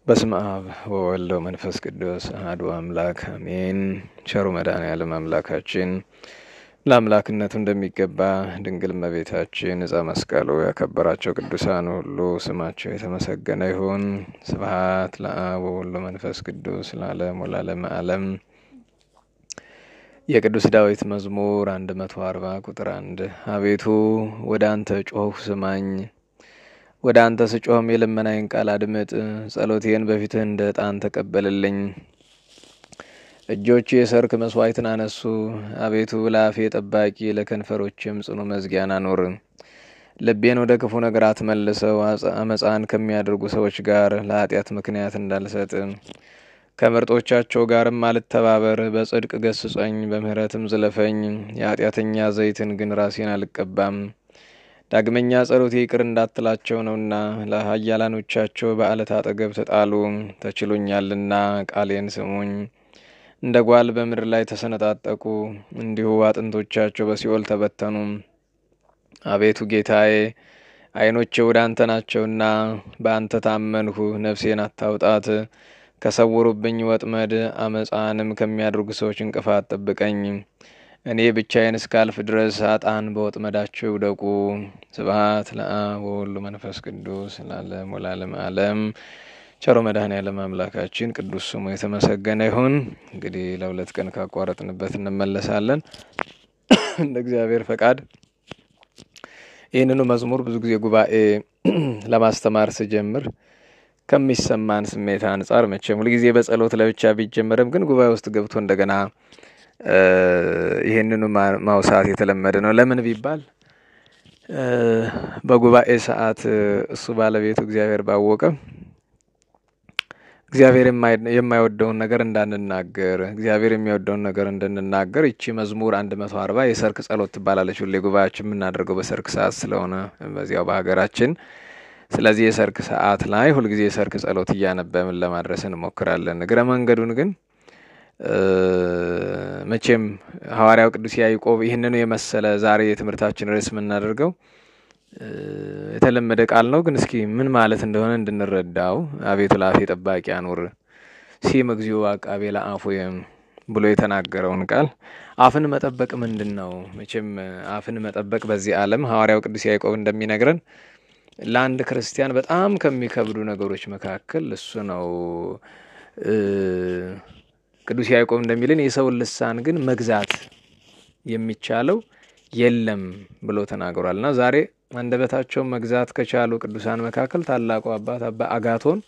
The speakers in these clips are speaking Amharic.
በስመ አብ ወወልድ ወመንፈስ ቅዱስ አሐዱ አምላክ አሜን። ቸሩ መድኃኔዓለም አምላካችን ለአምላክነቱ እንደሚገባ ድንግል እመቤታችን ዕፀ መስቀሉ ያከበራቸው ቅዱሳን ሁሉ ስማቸው የተመሰገነ ይሁን። ስብሐት ለአብ ወወልድ ወመንፈስ ቅዱስ ለዓለሙ ወለዓለመ ዓለም። የቅዱስ ዳዊት መዝሙር 140 ቁጥር 1 አቤቱ ወደ አንተ ጮኽሁ ስማኝ፣ ወደ አንተ ስጮህም የልመናዬን ቃል አድምጥ። ጸሎቴን በፊትህ እንደ ዕጣን ተቀበልልኝ። እጆቼ የሰርክ መስዋዕትን አነሱ። አቤቱ ለአፌ ጠባቂ ለከንፈሮችም ጽኑ መዝጊያን አኑር። ልቤን ወደ ክፉ ነገር አትመልሰው። አመፃን ከሚያደርጉ ሰዎች ጋር ለኃጢአት ምክንያት እንዳልሰጥ፣ ከምርጦቻቸው ጋርም አልተባበር። በጽድቅ ገስጸኝ፣ በምህረትም ዝለፈኝ። የኃጢአተኛ ዘይትን ግን ራሴን አልቀባም። ዳግመኛ ጸሎቴ ይቅር እንዳትላቸው ነውና፣ ለኃያላኖቻቸው በዓለት አጠገብ ተጣሉ። ተችሎኛልና ቃሌን ስሙኝ። እንደ ጓል በምድር ላይ ተሰነጣጠቁ፣ እንዲሁ አጥንቶቻቸው በሲኦል ተበተኑ። አቤቱ ጌታዬ፣ ዓይኖቼ ወደ አንተ ናቸውና በአንተ ታመንሁ። ነፍሴን አታውጣት። ከሰውሩብኝ ወጥመድ አመፃንም ከሚያደርጉ ሰዎች እንቅፋት ጠብቀኝ። እኔ ብቻዬን እስካልፍ ድረስ ኃጥአን በወጥመዳቸው ይውደቁ። ስብሐት ለአብ ወወልድ ወመንፈስ ቅዱስ ለዓለሙ ወለዓለመ ዓለም። ቸሩ መድኃኔዓለም አምላካችን ቅዱስ ስሙ የተመሰገነ ይሁን። እንግዲህ ለሁለት ቀን ካቋረጥንበት እንመለሳለን እንደ እግዚአብሔር ፈቃድ። ይህንኑ መዝሙር ብዙ ጊዜ ጉባኤ ለማስተማር ስጀምር ከሚሰማን ስሜት አንጻር መቼም ሁልጊዜ በጸሎት ለብቻ ቢጀመርም ግን ጉባኤ ውስጥ ገብቶ እንደገና ይህንኑ ማውሳት የተለመደ ነው። ለምን ቢባል በጉባኤ ሰዓት እሱ ባለቤቱ እግዚአብሔር ባወቀ እግዚአብሔር የማይወደውን ነገር እንዳንናገር፣ እግዚአብሔር የሚወደውን ነገር እንድንናገር ይቺ መዝሙር 140 የሰርክ ጸሎት ትባላለች። ሁሌ ጉባኤያችን የምናደርገው በሰርክ ሰዓት ስለሆነ በዚያው በሀገራችን። ስለዚህ የሰርክ ሰዓት ላይ ሁልጊዜ የሰርክ ጸሎት እያነበብን ለማድረስ እንሞክራለን። እግረ መንገዱን ግን መቼም ሐዋርያው ቅዱስ ያዕቆብ ይህንኑ የመሰለ ዛሬ የትምህርታችን ርዕስ የምናደርገው የተለመደ ቃል ነው፣ ግን እስኪ ምን ማለት እንደሆነ እንድንረዳው አቤቱ ለአፌ ጠባቂ አኑር ሲም እግዚኦ አቃቤ ለአፉየ ብሎ የተናገረውን ቃል አፍን መጠበቅ ምንድን ነው? መቼም አፍን መጠበቅ በዚህ ዓለም ሐዋርያው ቅዱስ ያዕቆብ እንደሚነግረን ለአንድ ክርስቲያን በጣም ከሚከብዱ ነገሮች መካከል እሱ ነው። ቅዱስ ያዕቆብ እንደሚልን የሰውን ልሳን ግን መግዛት የሚቻለው የለም ብሎ ተናግሯልና ዛሬ አንደበታቸውን መግዛት ከቻሉ ቅዱሳን መካከል ታላቁ አባት አባ አጋቶን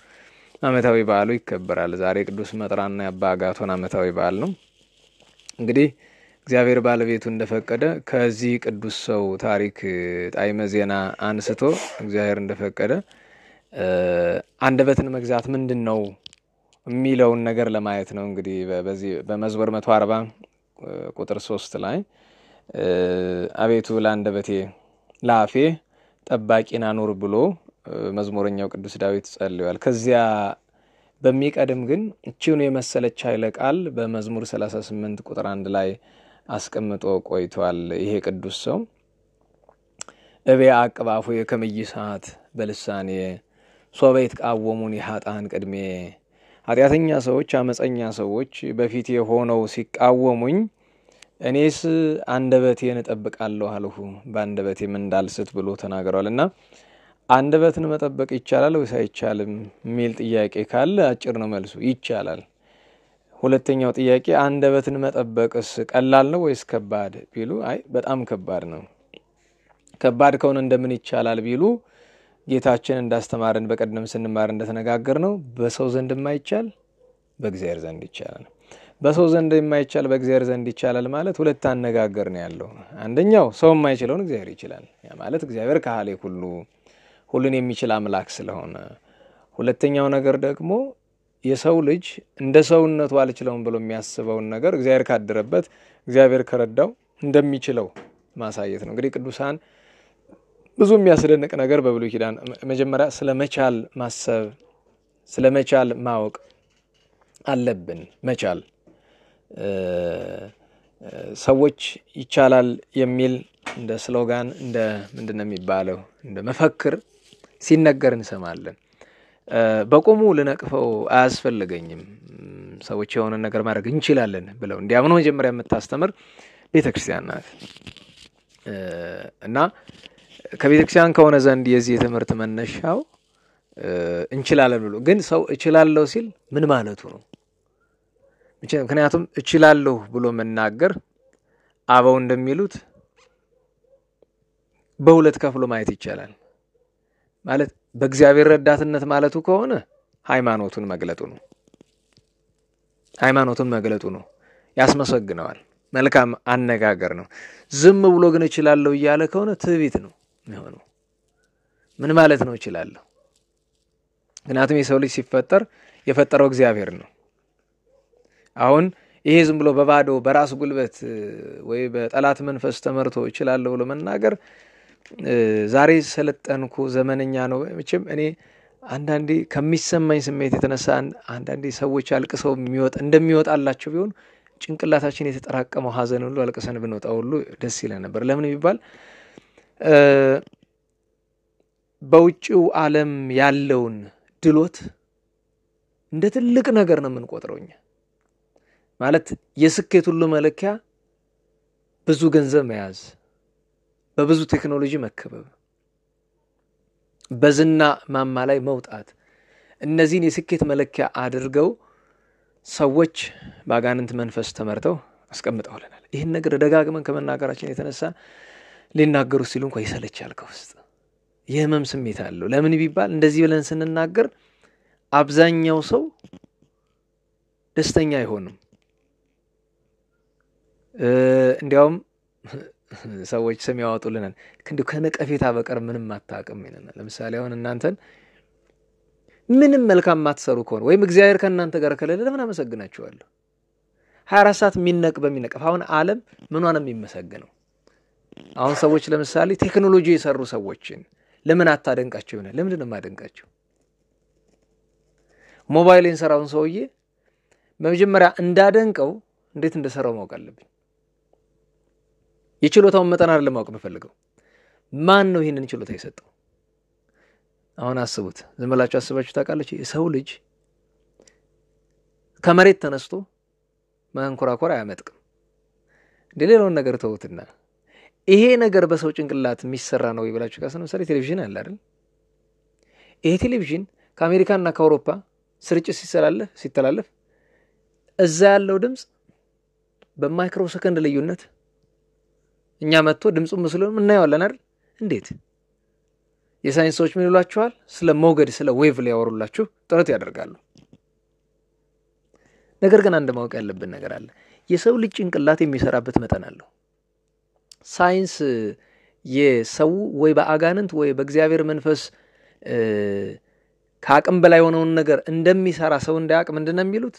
ዓመታዊ በዓሉ ይከበራል። ዛሬ ቅዱስ መጥራና የአባ አጋቶን ዓመታዊ በዓል ነው። እንግዲህ እግዚአብሔር ባለቤቱ እንደፈቀደ ከዚህ ቅዱስ ሰው ታሪክ ጣዕመ ዜና አንስቶ እግዚአብሔር እንደፈቀደ አንደበትን መግዛት ምንድን ነው የሚለውን ነገር ለማየት ነው። እንግዲህ በዚህ በመዝሙር 140 ቁጥር 3 ላይ አቤቱ ለአንደበቴ ለአፌ ጠባቂን አኑር ብሎ መዝሙረኛው ቅዱስ ዳዊት ጸልዮአል። ከዚያ በሚቀድም ግን እቺውን የመሰለች ኃይለ ቃል በመዝሙር 38 ቁጥር 1 ላይ አስቀምጦ ቆይቷል። ይሄ ቅዱስ ሰው እቤ አቅባፉ የከመይሳት በልሳኔ ሶበ ይትቃወሙኒ ኃጥአን ቅድሜ። ኃጢአተኛ ሰዎች፣ አመፀኛ ሰዎች በፊቴ ሆነው ሲቃወሙኝ እኔስ አንደበቴን እጠብቃለሁ አልሁ፣ በአንደበቴም እንዳልስት ብሎ ተናግሯል። እና አንደበትን መጠበቅ ይቻላል ወይስ አይቻልም የሚል ጥያቄ ካለ አጭር ነው መልሱ፣ ይቻላል። ሁለተኛው ጥያቄ አንደበትን መጠበቅስ ቀላል ነው ወይስ ከባድ ቢሉ፣ አይ በጣም ከባድ ነው። ከባድ ከሆነ እንደምን ይቻላል ቢሉ፣ ጌታችን እንዳስተማረን በቀደም ስንማር እንደተነጋገር ነው በሰው ዘንድ የማይቻል በእግዚአብሔር ዘንድ ይቻላል። በሰው ዘንድ የማይቻል በእግዚአብሔር ዘንድ ይቻላል ማለት ሁለት አነጋገር ነው ያለው። አንደኛው ሰው የማይችለውን እግዚአብሔር ይችላል፣ ያ ማለት እግዚአብሔር ካህሌ ሁሉን የሚችል አምላክ ስለሆነ። ሁለተኛው ነገር ደግሞ የሰው ልጅ እንደ ሰውነቱ አልችለውም ብሎ የሚያስበውን ነገር እግዚአብሔር ካደረበት፣ እግዚአብሔር ከረዳው እንደሚችለው ማሳየት ነው። እንግዲህ ቅዱሳን ብዙ የሚያስደንቅ ነገር በብሉይ ኪዳን መጀመሪያ ስለመቻል ማሰብ፣ ስለመቻል ማወቅ አለብን። መቻል ሰዎች ይቻላል የሚል እንደ ስሎጋን እንደ ምንድነው የሚባለው እንደ መፈክር ሲነገር እንሰማለን። በቆሙ ልነቅፈው አያስፈልገኝም ሰዎች የሆነ ነገር ማድረግ እንችላለን ብለው እንዲያምኑ መጀመሪያ የምታስተምር ቤተክርስቲያን ናት። እና ከቤተክርስቲያን ከሆነ ዘንድ የዚህ ትምህርት መነሻው እንችላለን ብሎ ግን ሰው እችላለሁ ሲል ምን ማለቱ ነው? ምክንያቱም እችላለሁ ብሎ መናገር አበው እንደሚሉት በሁለት ከፍሎ ማየት ይቻላል። ማለት በእግዚአብሔር ረዳትነት ማለቱ ከሆነ ሃይማኖቱን መግለጡ ነው። ሃይማኖቱን መግለጡ ነው፣ ያስመሰግነዋል፣ መልካም አነጋገር ነው። ዝም ብሎ ግን እችላለሁ እያለ ከሆነ ትዕቢት ነው የሚሆነው። ምን ማለት ነው እችላለሁ? ምክንያቱም የሰው ልጅ ሲፈጠር የፈጠረው እግዚአብሔር ነው። አሁን ይሄ ዝም ብሎ በባዶ በራስ ጉልበት ወይ በጠላት መንፈስ ተመርቶ እችላለሁ ብሎ መናገር ዛሬ ሰለጠንኩ ዘመነኛ ነው። መቼም እኔ አንዳንዴ ከሚሰማኝ ስሜት የተነሳ አንዳንዴ ሰዎች አልቅሰው እንደሚወጣላቸው ቢሆን ጭንቅላታችን የተጠራቀመው ሐዘን ሁሉ አልቅሰን ብንወጣ ሁሉ ደስ ይለን ነበር። ለምን ቢባል በውጭው ዓለም ያለውን ድሎት እንደ ትልቅ ነገር ነው የምንቆጥረው እኛ። ማለት የስኬት ሁሉ መለኪያ ብዙ ገንዘብ መያዝ፣ በብዙ ቴክኖሎጂ መከበብ፣ በዝና ማማ ላይ መውጣት፣ እነዚህን የስኬት መለኪያ አድርገው ሰዎች ባጋንንት መንፈስ ተመርተው አስቀምጠውልናል። ይህን ነገር ደጋግመን ከመናገራችን የተነሳ ሊናገሩ ሲሉ እንኳን ይሰለቻል ከውስጥ የህመም ስሜት አለው። ለምን ቢባል እንደዚህ ብለን ስንናገር አብዛኛው ሰው ደስተኛ አይሆንም። እንዲያውም ሰዎች ስም ያወጡልናል እንዴ ከነቀፌታ በቀር ምንም አታውቅም ይለናል። ለምሳሌ አሁን እናንተን ምንም መልካም ማትሰሩ ከሆነ ወይም እግዚአብሔር ከእናንተ ጋር ከሌለ ለምን አመሰግናችኋለሁ? 24 ሰዓት በሚነቀፍ አሁን ዓለም ምኗን የሚመሰግነው? አሁን ሰዎች ለምሳሌ ቴክኖሎጂ የሰሩ ሰዎችን ለምን አታደንቃቸው ይሆናል? ለምን ነው ማደንቃቸው? ሞባይል የሰራውን ሰውዬ በመጀመሪያ እንዳደንቀው እንዴት እንደሰራው ማወቅ አለብኝ። የችሎታውን መጠን አይደለም ማወቅ የምፈልገው፣ ማን ነው ይሄንን ችሎታ የሰጠው? አሁን አስቡት፣ ዝም ብላችሁ አስባችሁ ታውቃላችሁ? የሰው ልጅ ከመሬት ተነስቶ መንኮራኮር አያመጥቅም። ሌላውን ነገር ተውትና ይሄ ነገር በሰው ጭንቅላት የሚሰራ ነው ይብላችሁ ካሰነ ለምሳሌ ቴሌቪዥን አለ አይደል? ይሄ ቴሌቪዥን ከአሜሪካና ከአውሮፓ ስርጭት ሲተላለፍ እዛ ያለው ድምጽ በማይክሮ ሰከንድ ልዩነት እኛ መጥቶ ድምጹን ምስሉን እናየዋለን አይደል? እንዴት የሳይንስ ሰዎች ምን ይሏቸዋል? ስለ ሞገድ ስለ ዌቭ ሊያወሩላችሁ ጥረት ያደርጋሉ። ነገር ግን አንድ ማወቅ ያለብን ነገር አለ። የሰው ልጅ ጭንቅላት የሚሰራበት መጠን አለው። ሳይንስ የሰው ወይ በአጋንንት ወይ በእግዚአብሔር መንፈስ ከአቅም በላይ የሆነውን ነገር እንደሚሰራ ሰው እንዳያቅ ምንድነው የሚሉት?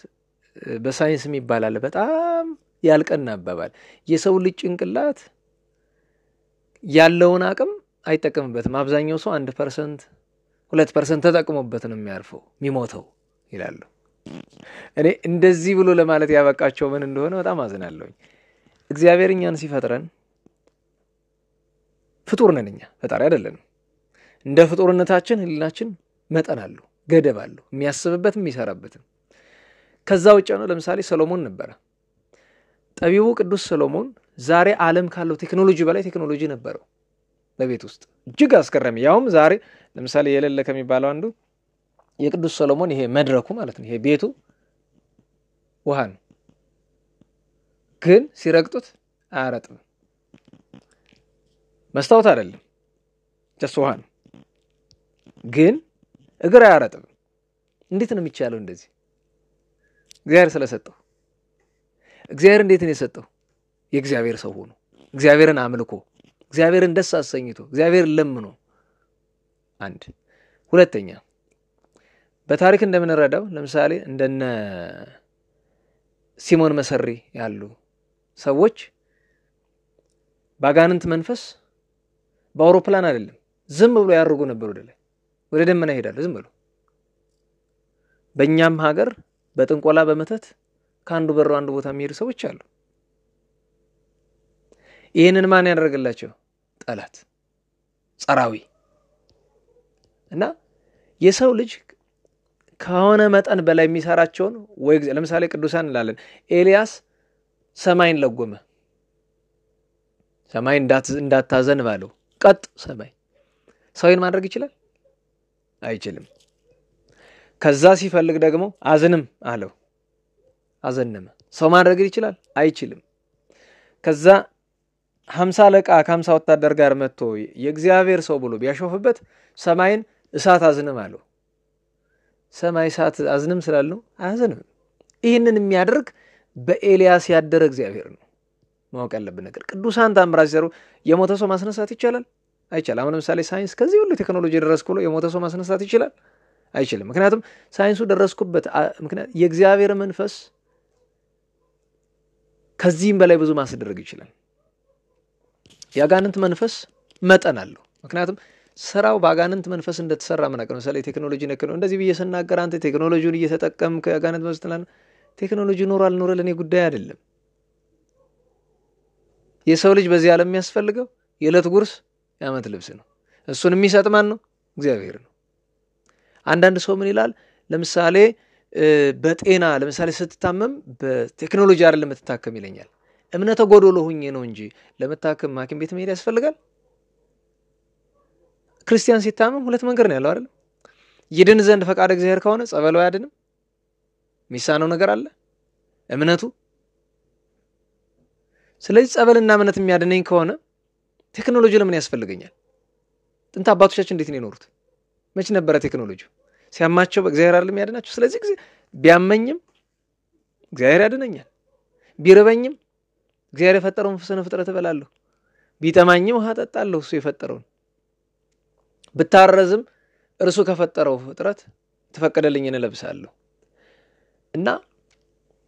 በሳይንስ የሚባል አለ በጣም ያልቀና አባባል። የሰው ልጅ ጭንቅላት ያለውን አቅም አይጠቀምበትም። አብዛኛው ሰው 1% 2% ተጠቅሞበት ነው የሚያርፈው የሚሞተው ይላሉ። እኔ እንደዚህ ብሎ ለማለት ያበቃቸው ምን እንደሆነ በጣም አዝናለሁ። እግዚአብሔር እኛን ሲፈጥረን ፍጡር ነን፣ እኛ ፈጣሪ አይደለንም። እንደ ፍጡርነታችን ህሊናችን መጠን አለው፣ ገደብ አለው፣ የሚያስብበት የሚሰራበት። ከዛ ውጭ ነው ለምሳሌ ሰሎሞን ነበር። ጠቢቡ ቅዱስ ሰሎሞን ዛሬ ዓለም ካለው ቴክኖሎጂ በላይ ቴክኖሎጂ ነበረው በቤት ውስጥ እጅግ አስገራሚ። ያውም ዛሬ ለምሳሌ የሌለ ከሚባለው አንዱ የቅዱስ ሰሎሞን ይሄ መድረኩ ማለት ነው፣ ይሄ ቤቱ ውሃ ነው፣ ግን ሲረግጡት አያረጥም። መስታወት አይደለም ጀስ ውሃ ነው፣ ግን እግር አያረጥም። እንዴት ነው የሚቻለው እንደዚህ? እግዚአብሔር ስለሰጠው። እግዚአብሔር እንዴት ነው የሰጠው? የእግዚአብሔር ሰው ሆኖ እግዚአብሔርን አምልኮ እግዚአብሔርን ደስ አሰኝቶ እግዚአብሔርን ለምኖ። አንድ ሁለተኛ በታሪክ እንደምንረዳው ለምሳሌ እንደነ ሲሞን መሰሪ ያሉ ሰዎች ባጋንንት መንፈስ በአውሮፕላን አይደለም ዝም ብሎ ያርጉ ነበር፣ ወደ ደመና ይሄዳሉ ዝም ብሎ። በእኛም ሀገር በጥንቆላ በመተት ካንዱ በሩ አንዱ ቦታ የሚሄዱ ሰዎች አሉ። ይሄንን ማን ያደርግላቸው? ጠላት፣ ጸራዊ። እና የሰው ልጅ ከሆነ መጠን በላይ የሚሰራቸውን ወይ ለምሳሌ ቅዱሳን እንላለን ኤልያስ ሰማይን ለጎመ ሰማይ እንዳታዘን ባለው ቀጥ ሰማይ ሰውን ማድረግ ይችላል አይችልም ከዛ ሲፈልግ ደግሞ አዝንም አለው አዘነመ ሰው ማድረግ ይችላል አይችልም ከዛ 50 ለቃ ከ50 ወታደር ጋር መጥቶ የእግዚአብሔር ሰው ብሎ ቢያሾፍበት ሰማይን እሳት አዝንም አለው ሰማይ እሳት አዝንም ስላልነው አያዝንም ይሄንን የሚያደርግ በኤልያስ ያደረ እግዚአብሔር ነው ማወቅ ያለብን ነገር ቅዱሳን ታምራት ሲሰሩ የሞተ ሰው ማስነሳት ይችላል አይቻል አሁን ለምሳሌ ሳይንስ ከዚህ ሁሉ ቴክኖሎጂ ደረስኩ ብሎ የሞተ ሰው ማስነሳት ይችላል አይችልም ምክንያቱም ሳይንሱ ደረስኩበት ምክንያት የእግዚአብሔር መንፈስ ከዚህም በላይ ብዙ ማስደረግ ይችላል ያጋንንት መንፈስ መጠን አለው ምክንያቱም ስራው ባጋንንት መንፈስ እንደተሰራ መናገር ለምሳሌ ቴክኖሎጂ ነክሮ እንደዚህ በየሰናገር አንተ ቴክኖሎጂውን እየተጠቀምክ ያጋንንት መስጥላን ቴክኖሎጂ ኖራል ኖረ ለኔ ጉዳይ አይደለም የሰው ልጅ በዚህ ዓለም የሚያስፈልገው የዕለት ጉርስ ያመት ልብስ ነው እሱን የሚሰጥ ማን ነው እግዚአብሔር ነው አንዳንድ ሰው ምን ይላል ለምሳሌ በጤና ለምሳሌ ስትታመም በቴክኖሎጂ አይደለም ተታከም ይለኛል እምነተ ጎዶሎ ሆኜ ነው እንጂ ለመታከም ሐኪም ቤት መሄድ ያስፈልጋል ክርስቲያን ሲታመም ሁለት መንገድ ነው ያለው አይደል ይድን ዘንድ ፈቃድ እግዚአብሔር ከሆነ ጸበሉ ያድንም ሚሳነው ነገር አለ እምነቱ ስለዚህ ጸበልና እምነት የሚያድነኝ ከሆነ ቴክኖሎጂ ለምን ያስፈልገኛል ጥንት አባቶቻችን እንዴት ነው የኖሩት መች ነበር ቴክኖሎጂ ሲያማቸው በእግዚአብሔር አይደለም ያድናቸው ስለዚህ ቢያመኝም እግዚአብሔር ያድነኛል ቢረበኝም እግዚአብሔር የፈጠረውን ፍስነ ፍጥረት እበላለሁ ቢጠማኝም ውሃ ጠጣለሁ እሱ የፈጠረውን ብታረዝም እርሱ ከፈጠረው ፍጥረት ተፈቀደልኝን ለብሳለሁ እና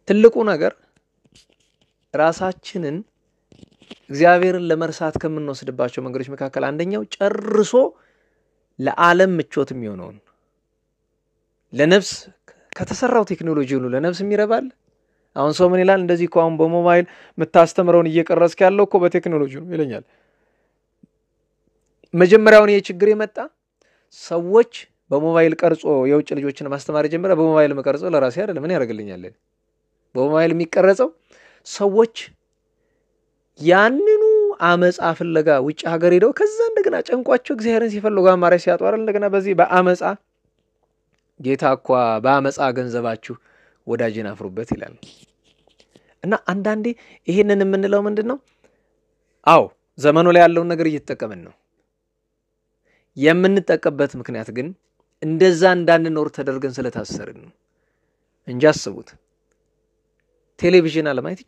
ትልቁ ነገር ራሳችንን እግዚአብሔርን ለመርሳት ከምንወስድባቸው መንገዶች መካከል አንደኛው ጨርሶ ለዓለም ምቾት የሚሆነው ለነፍስ ከተሰራው ቴክኖሎጂ ሁሉ ለነፍስ የሚረባል አሁን ሰው ምን ይላል እንደዚህ ቆም በሞባይል መታስተምረውን እየቀረስክ ያለው እኮ በቴክኖሎጂ ነው ይለኛል መጀመሪያውን የችግር የመጣ ሰዎች በሞባይል ቀርጾ የውጭ ልጆችን ማስተማር ጀመረ በሞባይል መቀርጾ ለራሴ አይደለም ምን ያደርግልኛል በሞባይል የሚቀርጸው ሰዎች ያንኑ አመጻ ፍለጋ ውጭ ሀገር ሄደው ከዛ እንደገና ጨንቋቸው እግዚአብሔርን ሲፈልጉ አማራጭ ሲያጡ አይደል እንደገና በዚህ በአመጻ ጌታ እኮ በአመጻ ገንዘባችሁ ወዳጅን አፍሩበት ይላል እና አንዳንዴ ይሄንን የምንለው ምንድነው አው ዘመኑ ላይ ያለውን ነገር እየተጠቀመን ነው የምንጠቀምበት ምክንያት ግን እንደዛ እንዳንኖር ተደርገን ስለታሰርን ነው እንጂ አስቡት ቴሌቪዥን አለማየት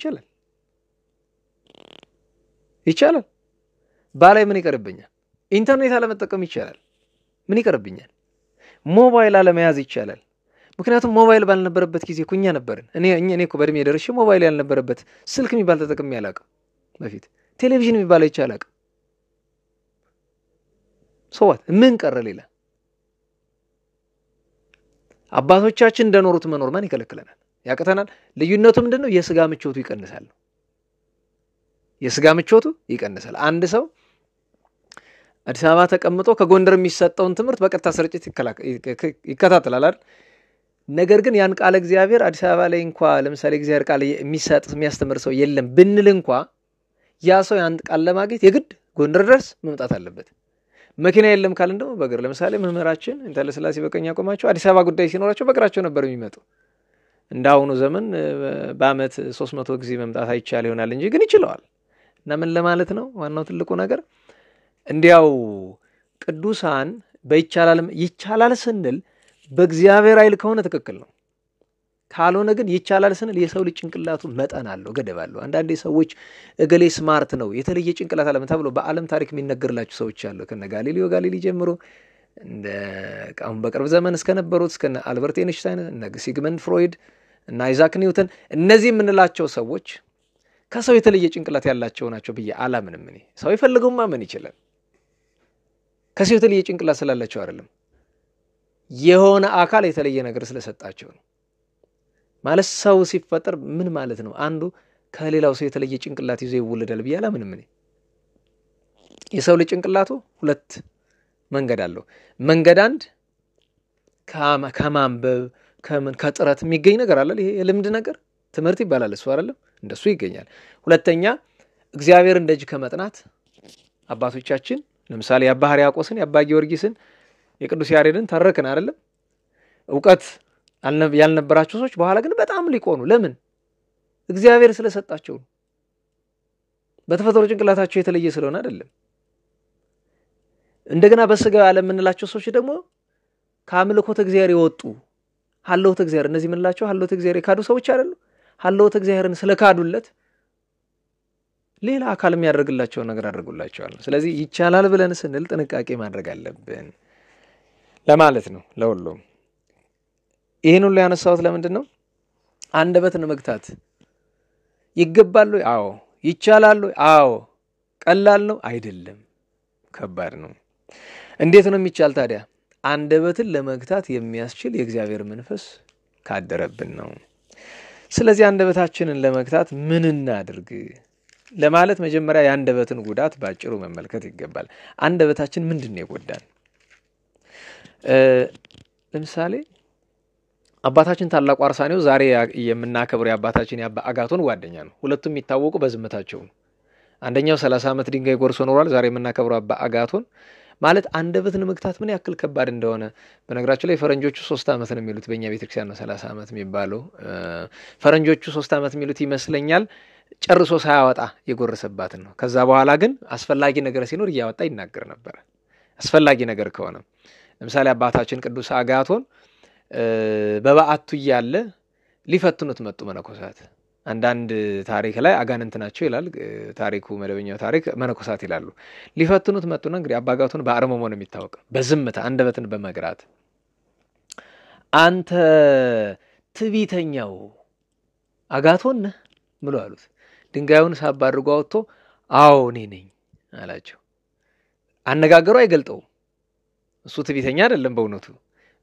ይቻላል ባላይ ምን ይቀርብኛል ኢንተርኔት አለመጠቀም ይቻላል ምን ይቀርብኛል ሞባይል አለመያዝ ይቻላል ምክንያቱም ሞባይል ባልነበረበት ጊዜ ኩኛ ነበርን እኔ እኮ በእድሜ ደርሼ ሞባይል ያልነበረበት ስልክ የሚባል ተጠቅሜ ያላቀም በፊት ቴሌቪዥን የሚባል ይቻላል ሰዋት ምን ቀረ ሌላ አባቶቻችን እንደኖሩት መኖር ማን ይከለክለናል ያቀተናል ልዩነቱ ምንድነው የስጋ ምቾቱ ይቀንሳል የስጋ ምቾቱ ይቀንሳል አንድ ሰው አዲስ አበባ ተቀምጦ ከጎንደር የሚሰጠውን ትምህርት በቀጥታ ስርጭት ይከታተላል አይደል ነገር ግን ያን ቃል እግዚአብሔር አዲስ አበባ ላይ እንኳን ለምሳሌ እግዚአብሔር ቃል የሚያስተምር ሰው የለም ብንል እንኳን ያ ሰው ያን ቃል ለማግኘት የግድ ጎንደር ድረስ መምጣት አለበት መኪና የለም ካልን ደግሞ በእግር ለምሳሌ መምህራችን እንተለ ስላሴ በቀኝ ያቆማቸው አዲስ አበባ ጉዳይ ሲኖራቸው በእግራቸው ነበር የሚመጡ እንዳውኑ ዘመን በአመት 300 ጊዜ መምጣት አይቻል ይሆናል እንጂ ግን ይችላል እና ምን ለማለት ነው ዋናው ትልቁ ነገር እንዲያው ቅዱሳን ይቻላል ስንል በእግዚአብሔር ኃይል ከሆነ ትክክል ነው ካልሆነ ግን ይቻላል ስንል የሰው ልጅ ጭንቅላቱ መጠን አለው ገደብ አለው አንዳንዴ ሰዎች እገሌ ስማርት ነው የተለየ ጭንቅላት አለ ተብሎ በአለም ታሪክ የሚነገርላችሁ ሰዎች አሉ ከነ ጋሊሊ ጀምሮ እንደ አሁን በቅርብ ዘመን እስከነበሩት እስከ አልበርት ኤንሽታይን እና ሲግመንድ ፍሮይድ እና አይዛክ ኒውተን እነዚህ የምንላቸው ሰዎች ከሰው የተለየ ጭንቅላት ያላቸው ናቸው ብዬ አላምንም እኔ ሰው ይፈልገው ማመን ይችላል ከሰው የተለየ ጭንቅላት ስላላቸው አይደለም የሆነ አካል የተለየ ነገር ስለሰጣቸው ነው ማለት ሰው ሲፈጠር ምን ማለት ነው አንዱ ከሌላው ሰው የተለየ ጭንቅላት ይዞ ይወለዳል ብዬ አላምንም እኔ የሰው ልጅ ጭንቅላቱ ሁለት መንገድ አለው መንገድ አንድ ከማንበብ ከጥረት የሚገኝ ነገር አለ። ይሄ የልምድ ነገር ትምህርት ይባላል እሱ አይደለም እንደሱ ይገኛል። ሁለተኛ እግዚአብሔርን ደጅ ከመጥናት አባቶቻችን ለምሳሌ የአባ ሕርያቆስን የአባ ጊዮርጊስን የቅዱስ ያሬድን ተረክን አይደለም። ዕውቀት ያልነበራቸው ሰዎች በኋላ ግን በጣም ሊቆኑ ለምን? እግዚአብሔር ስለሰጣቸው ነው። በተፈጥሮ ጭንቅላታቸው የተለየ ስለሆነ አይደለም። እንደገና በስጋው ዓለም የምንላቸው ሰዎች ደግሞ ከአምልኮተ እግዚአብሔር የወጡ ሀልዎተ እግዚአብሔር እነዚህ የምንላቸው ሀልዎተ እግዚአብሔር የካዱ ሰዎች አይደሉ። ሀልዎተ እግዚአብሔርን ስለካዱለት ሌላ አካል የሚያደርግላቸው ነገር አድርጉላቸዋል። ስለዚህ ይቻላል ብለን ስንል ጥንቃቄ ማድረግ አለብን ለማለት ነው። ለሁሉም ይሄን ሁሉ ያነሳሁት ለምንድን ነው? አንደበትን መግታት ይገባል ወይ? አዎ። ይቻላል ወይ? አዎ። ቀላል ነው አይደለም፣ ከባድ ነው። እንዴት ነው የሚቻል ታዲያ? አንደበትን ለመግታት የሚያስችል የእግዚአብሔር መንፈስ ካደረብን ነው። ስለዚህ አንደበታችንን ለመግታት ምን እናድርግ ለማለት መጀመሪያ የአንደበትን ጉዳት ባጭሩ መመልከት ይገባል። አንደበታችን ምንድነው የጎዳን? ለምሳሌ አባታችን ታላቁ አርሳኔው ዛሬ የምናከብረው የአባታችን የአባ አጋቶን ጓደኛ ነው። ሁለቱም የሚታወቁ በዝምታቸው ነው። አንደኛው 30 ዓመት ድንጋይ ጎርሶ ኖሯል። ዛሬ የምናከብረው አባ አጋቶን ማለት አንደበትን መግታት ምን ያክል ከባድ እንደሆነ በነገራችን ላይ ፈረንጆቹ 3 ዓመት ነው የሚሉት፣ በእኛ ቤተክርስቲያን ነው 30 ዓመት የሚባለው። ፈረንጆቹ 3 ዓመት የሚሉት ይመስለኛል ጨርሶ ሳያወጣ የጎረሰባትን ነው። ከዛ በኋላ ግን አስፈላጊ ነገር ሲኖር እያወጣ ይናገር ነበር። አስፈላጊ ነገር ከሆነ ለምሳሌ አባታችን ቅዱስ አጋቶን በበዓቱ እያለ ሊፈትኑት መጡ መነኮሳት። አንዳንድ ታሪክ ላይ አጋንንት ናቸው ይላል ታሪኩ፣ መደበኛው ታሪክ መነኮሳት ይላሉ። ሊፈትኑት መጡና እንግዲህ አባ አጋቶን በአርመሞ ነው የሚታወቅ፣ በዝምታ አንደበትን በመግራት አንተ ትዕቢተኛው አጋቶን ነህ ብሎ አሉት። ድንጋዩን ሳብ አድርጎ አውጥቶ አዎ እኔ ነኝ አላቸው። አነጋገሩ አይገልጠውም። እሱ ትዕቢተኛ አይደለም በእውነቱ፣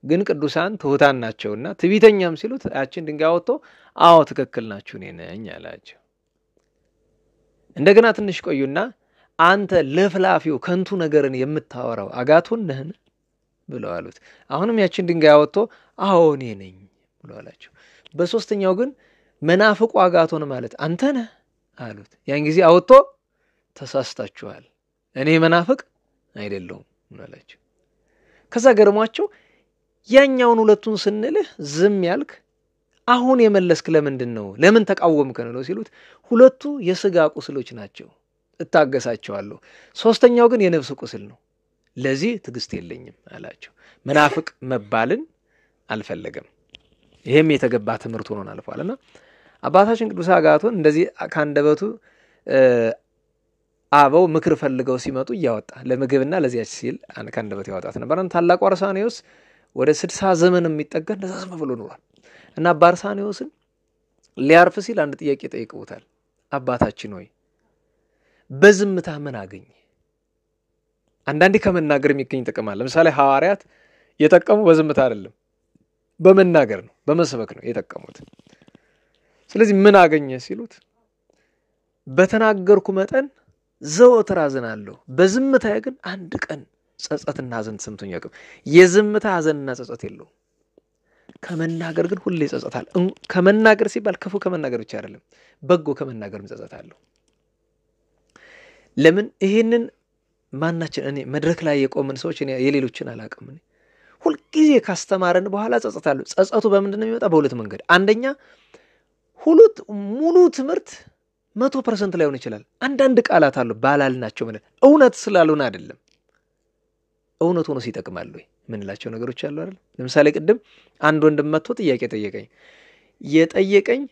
ግን ቅዱሳን ትሑታን ናቸውና ትዕቢተኛም ሲሉት ያችን ድንጋይ አውጥቶ አዎ ትክክል ናችሁ እኔ ነኝ አላቸው። እንደገና ትንሽ ቆዩና አንተ ለፍላፊው ከንቱ ነገርን የምታወራው አጋቶን ነህን ብለው አሉት። አሁንም ያችን ድንጋይ አውጥቶ አዎ እኔ ነኝ ብሎ አላቸው። በሶስተኛው ግን መናፍቁ አጋቶን ማለት አንተ ነህ አሉት። ያን ጊዜ አውጥቶ ተሳስታችኋል፣ እኔ መናፍቅ አይደለሁም አላቸው። ከዛ ገርሟቸው ያኛውን ሁለቱን ስንልህ ዝም ያልክ አሁን የመለስክ ለምንድን ነው? ለምን ተቃወምክ ነው ሲሉት ሁለቱ የሥጋ ቁስሎች ናቸው፣ እታገሳቸዋለሁ። ሶስተኛው ግን የነፍስ ቁስል ነው፣ ለዚህ ትዕግስት የለኝም አላቸው። መናፍቅ መባልን አልፈለገም። ይሄም የተገባ ትምህርት ሆኖ አልፏልና አባታችን ቅዱስ አጋቶን እንደዚህ ካንደበቱ አበው ምክር ፈልገው ሲመጡ እያወጣ ለምግብና ለዚያች ሲል ካንደበቱ ያወጣት ነበር። ታላቁ አርሳኔዎስ ወደ 60 ዘመን የሚጠጋ እንደዛ ዝም ብሎ ኖሯል እና አርሳኔዎስን ሊያርፍ ሲል አንድ ጥያቄ ጠይቀውታል። አባታችን ሆይ በዝምታ ምን አገኘ? አንዳንዴ ከመናገር የሚገኝ ጥቅም አለ። ለምሳሌ ሐዋርያት የጠቀሙ በዝምታ አይደለም በመናገር ነው፣ በመስበክ ነው የጠቀሙት። ስለዚህ ምን አገኘ ሲሉት በተናገርኩ መጠን ዘወትር አዝናለሁ፣ በዝምታ ግን አንድ ቀን ጸጸትና ሐዘን ተሰምቶኝ ያውቅም። የዝምታ ሐዘንና ጸጸት የለውም። ከመናገር ግን ሁሌ ጸጸታል። ከመናገር ሲባል ክፉ ከመናገር ብቻ አይደለም፣ በጎ ከመናገርም ጸጸታለሁ። ለምን ይሄንን ማናችን እኔ መድረክ ላይ የቆምን ሰዎች እኔ የሌሎችን አላውቅም። እኔ ሁልጊዜ ካስተማረን በኋላ ጸጸታለሁ። ጸጸቱ በምንድን ነው የሚመጣ? በሁለት መንገድ። አንደኛ ሁሉት ሙሉ ትምህርት 100% ላይሆን ይችላል። አንዳንድ ቃላት አሉ ባላልናቸው ማለት እውነት ስላልሆነ አይደለም፣ እውነት ሆኖ ሲጠቅማል ወይ ምንላቸው ነገሮች አሉ አይደል? ለምሳሌ ቅድም አንድ ወንድም መጥቶ ጥያቄ ጠየቀኝ። የጠየቀኝ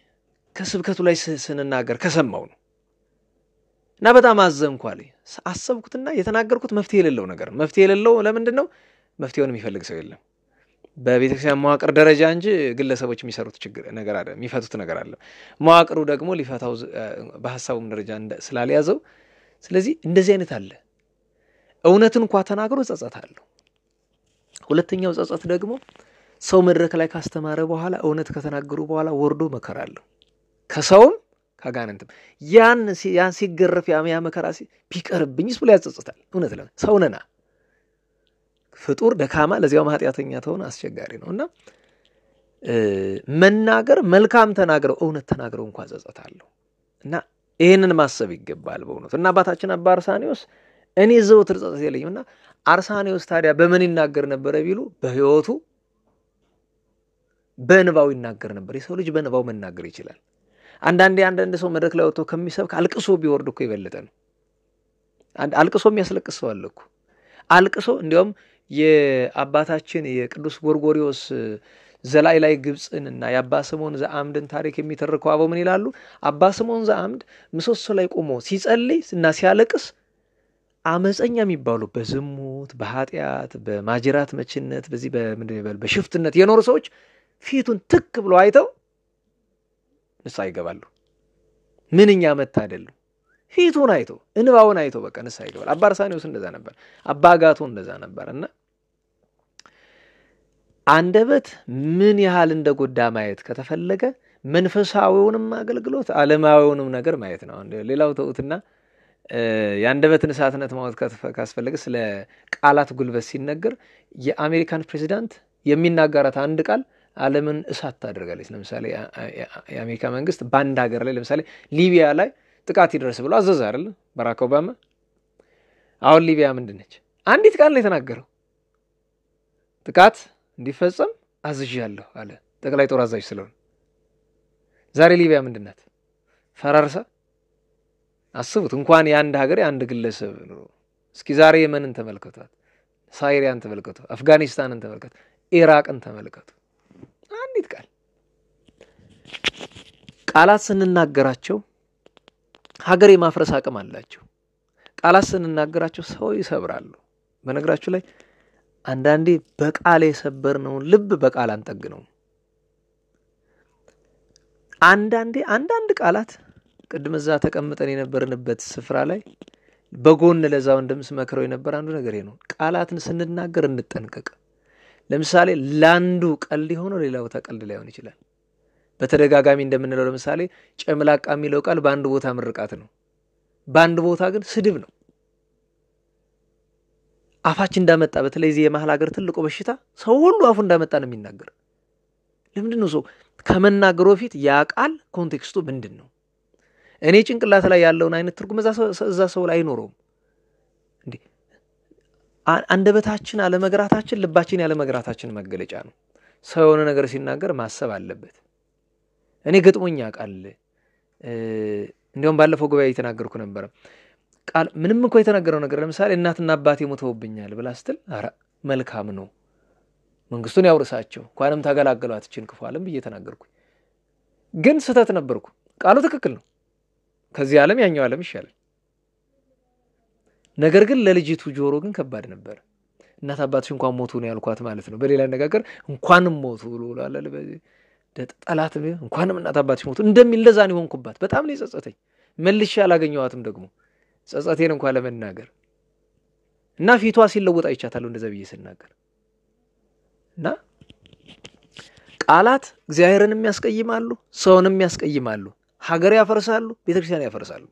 ከስብከቱ ላይ ስንናገር ከሰማው ነው እና በጣም አዘንኩ አለኝ። አሰብኩትና የተናገርኩት መፍትሄ የሌለው ነገር ነው። መፍትሄ የሌለው ለምንድን ነው? መፍትሄውን የሚፈልግ ሰው የለም በቤተክርስቲያን መዋቅር ደረጃ እንጂ ግለሰቦች የሚሰሩት ችግር ነገር አይደለም፣ የሚፈቱት ነገር አለ። መዋቅሩ ደግሞ ሊፈታው በሐሳቡም ደረጃ ስላልያዘው፣ ስለዚህ እንደዚህ አይነት አለ። እውነትን እንኳን ተናግሮ ጸጸት አለው። ሁለተኛው ጸጸት ደግሞ ሰው መድረክ ላይ ካስተማረ በኋላ እውነት ከተናገሩ በኋላ ወርዶ መከራ አለው፣ ከሰውም ካጋንንትም። ያን ሲገረፍ ያ መከራ ቢቀርብኝስ ብሎ ያጸጽታል። እውነት ሰው ነና ፍጡር ደካማ ለዚያው ኃጢአተኛ ተሆነ አስቸጋሪ ነውና መናገር መልካም ተናግረው እውነት ተናግረው እንኳን ጸጸታለሁ እና ይሄንን ማሰብ ይገባል በእውነት እና አባታችን አባ አርሳኒዮስ እኔ ዘወትር ጸጸት የለኝምና አርሳኒዮስ ታዲያ በምን ይናገር ነበር ቢሉ በህይወቱ በእንባው ይናገር ነበር የሰው ልጅ በእንባው መናገር ይችላል አንዳንድ ሰው መድረክ ላይ ወጥቶ ከሚሰብክ አልቅሶ ቢወርድ እኮ ይበልጥ ነው አልቅሶ የሚያስለቅስ ሰው አለ እኮ አልቅሶ እንዲያውም የአባታችን የቅዱስ ጎርጎሪዮስ ዘላይ ላይ ግብጽንና የአባ ስምዖን ዘአምድን ታሪክ የሚተርከው አበው ምን ይላሉ አባ ስምዖን ዘአምድ ምሰሶ ላይ ቆሞ ሲጸልይና ሲያለቅስ አመፀኛ የሚባሉ በዝሙት በኃጢያት በማጅራት መችነት በዚህ በምንድን ይባል በሽፍትነት የኖሩ ሰዎች ፊቱን ትክ ብሎ አይተው ንስሐ ይገባሉ ምንኛ መታደል ፊቱን አይቶ እንባውን አይቶ በቃ ንስሐ ይገባል አባ አርሳኒዮስ እንደዛ ነበር አባ አጋቶን እንደዛ ነበርና አንደበት ምን ያህል እንደጎዳ ማየት ከተፈለገ መንፈሳዊውንም አገልግሎት ዓለማዊውንም ነገር ማየት ነው ሌላው ተውትና የአንደበትን እሳትነት ማወቅ ካስፈለገ ስለ ቃላት ጉልበት ሲነገር የአሜሪካን ፕሬዚዳንት የሚናገራት አንድ ቃል ዓለምን እሳት ታደርጋለች ለምሳሌ የአሜሪካ መንግስት ባንድ ሀገር ላይ ለምሳሌ ሊቢያ ላይ ጥቃት ይደርስ ብሎ አዘዘ አይደል ባራክ ኦባማ አሁን ሊቢያ ምንድነች አንዲት ቃል ነው የተናገረው ጥቃት እንዲፈጸም አዝዣለሁ አለ ጠቅላይ ጦር አዛዥ ስለሆነ ዛሬ ሊቢያ ምንድነች ፈራርሳ አስቡት እንኳን የአንድ ሀገር የአንድ ግለሰብ ነው እስኪ ዛሬ የመንን ተመልከቷት ሳይሪያን ተመልከቱ አፍጋኒስታንን ተመልከቱ ኢራቅን ተመልከቱ አንዲት ቃላት ስንናገራቸው ሀገር የማፍረስ አቅም አላቸው ቃላት ስንናገራቸው ሰው ይሰብራሉ በነገራችሁ ላይ አንዳንዴ በቃል የሰበርነው ልብ በቃል አንጠግነው አንዳንድ ቃላት ቅድም እዛ ተቀምጠን የነበርንበት ስፍራ ላይ በጎን ለዛው እንደምስመክረው የነበር አንዱ ነገር ነው ቃላትን ስንናገር እንጠንቀቅ ለምሳሌ ላንዱ ቀልድ ሆኖ ሌላው ተቀልድ ላይሆን ይችላል በተደጋጋሚ እንደምንለው ለምሳሌ ጨምላቃ የሚለው ቃል በአንድ ቦታ ምርቃት ነው በአንድ ቦታ ግን ስድብ ነው አፋችን እንዳመጣ በተለይ እዚህ የመሃል ሀገር ትልቁ በሽታ ሰው ሁሉ አፉ እንዳመጣ ነው የሚናገር ለምንድነው ሰው ከመናገሩ በፊት ያ ቃል ኮንቴክስቱ ምንድነው እኔ ጭንቅላት ላይ ያለውን አይነት ትርጉም እዛ ሰው ላይ አይኖርም እንዴ አንደበታችን አለመግራታችን ልባችን ያለመግራታችን መገለጫ ነው ሰው የሆነ ነገር ሲናገር ማሰብ አለበት እኔ ገጥሞኛ ቃል እንደውም ባለፈው ጉባኤ የተናገርኩ ነበር ቃል ምንም እንኳን የተናገረው ነገር ለምሳሌ እናትና አባቴ ሞተውብኛል ብላ ስትል አረ መልካም ነው መንግስቱን ያውርሳቸው እንኳንም ታገላገሏት እቺን ክፉ ዓለም በየተናገርኩ ግን ስህተት ነበርኩ ቃሉ ትክክል ነው ከዚህ ዓለም ያኛው ዓለም ይሻላል ነገር ግን ለልጅቱ ጆሮ ግን ከባድ ነበር እናት አባትሽ እንኳን ሞቱ ነው ያልኳት ማለት ነው በሌላ አነጋገር እንኳንም ሞቱ ብሎላል በዚህ ጠላት እንኳንም እናት አባትሽ ሞቱ እንደሚል ለዛን ይሆንኩባት በጣም ነው ጸጸተኝ መልሼ አላገኘዋትም ደግሞ ጸጸቴን እንኳን ለመናገር እና ፊቷ ሲለወጥ አይቻታለሁ እንደዛ ብዬ ስናገር እና ቃላት እግዚአብሔርንም ያስቀይማሉ ሰውንም ያስቀይማሉ ሀገር ያፈርሳሉ ቤተክርስቲያን ያፈርሳሉ